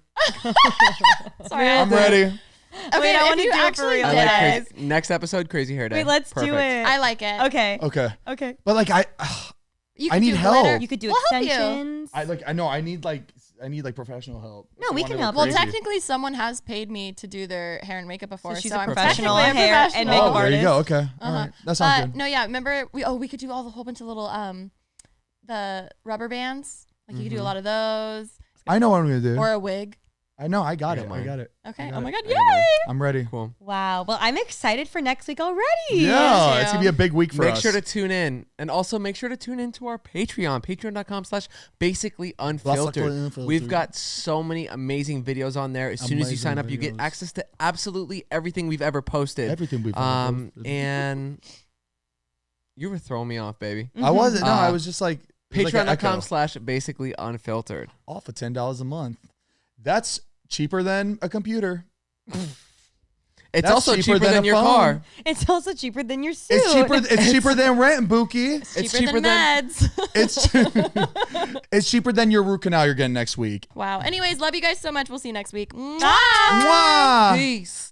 Sorry. I'm ready. Okay, Wait, I if wanna you do it for actually real. I did like it. crazy, next episode, crazy hair day. Wait, let's do Perfect. it. I like it. Okay. Okay. Okay. But like You I could need do help. glitter. You could do We'll help you. extensions. I need like professional help. No, we can help. Well, Crazy. technically, someone has paid me to do their hair and makeup before. she's so a I'm professional technically a hair and professional. makeup Oh, there you go. artist. Okay. All right. That sounds good. No, yeah. Remember, we could do all the whole bunch of little the rubber bands. Like you could do a lot of those, I know what I'm gonna do. or a wig. I know. I got I it. got I mine. got it. Okay. got Oh my it. god! I got mine. Yay! I'm ready. Cool. Wow. Well, I'm excited for next week already. Yeah, it's too. gonna be a big week for Make us. sure to tune in, and also make sure to tune in to our Patreon, patreon.com/basically unfiltered. We've got so many amazing videos on there. As soon as you Amazing sign up, you get videos. access to absolutely everything we've ever posted. Everything we've ever posted. And you were throwing me off, baby. I wasn't. No, I Uh, was just like it was like an echo. Patreon.com/basically unfiltered. All for $10 a month. That's cheaper than a computer. It's That's also cheaper than than a your phone. car. It's also cheaper than your suit. It's cheaper than rent, Buki. It's cheaper cheaper than meds. It's it's cheaper than your root canal you're getting next week. Wow. Anyways, love you guys so much. We'll see you next week. Mwah! Mwah! Peace.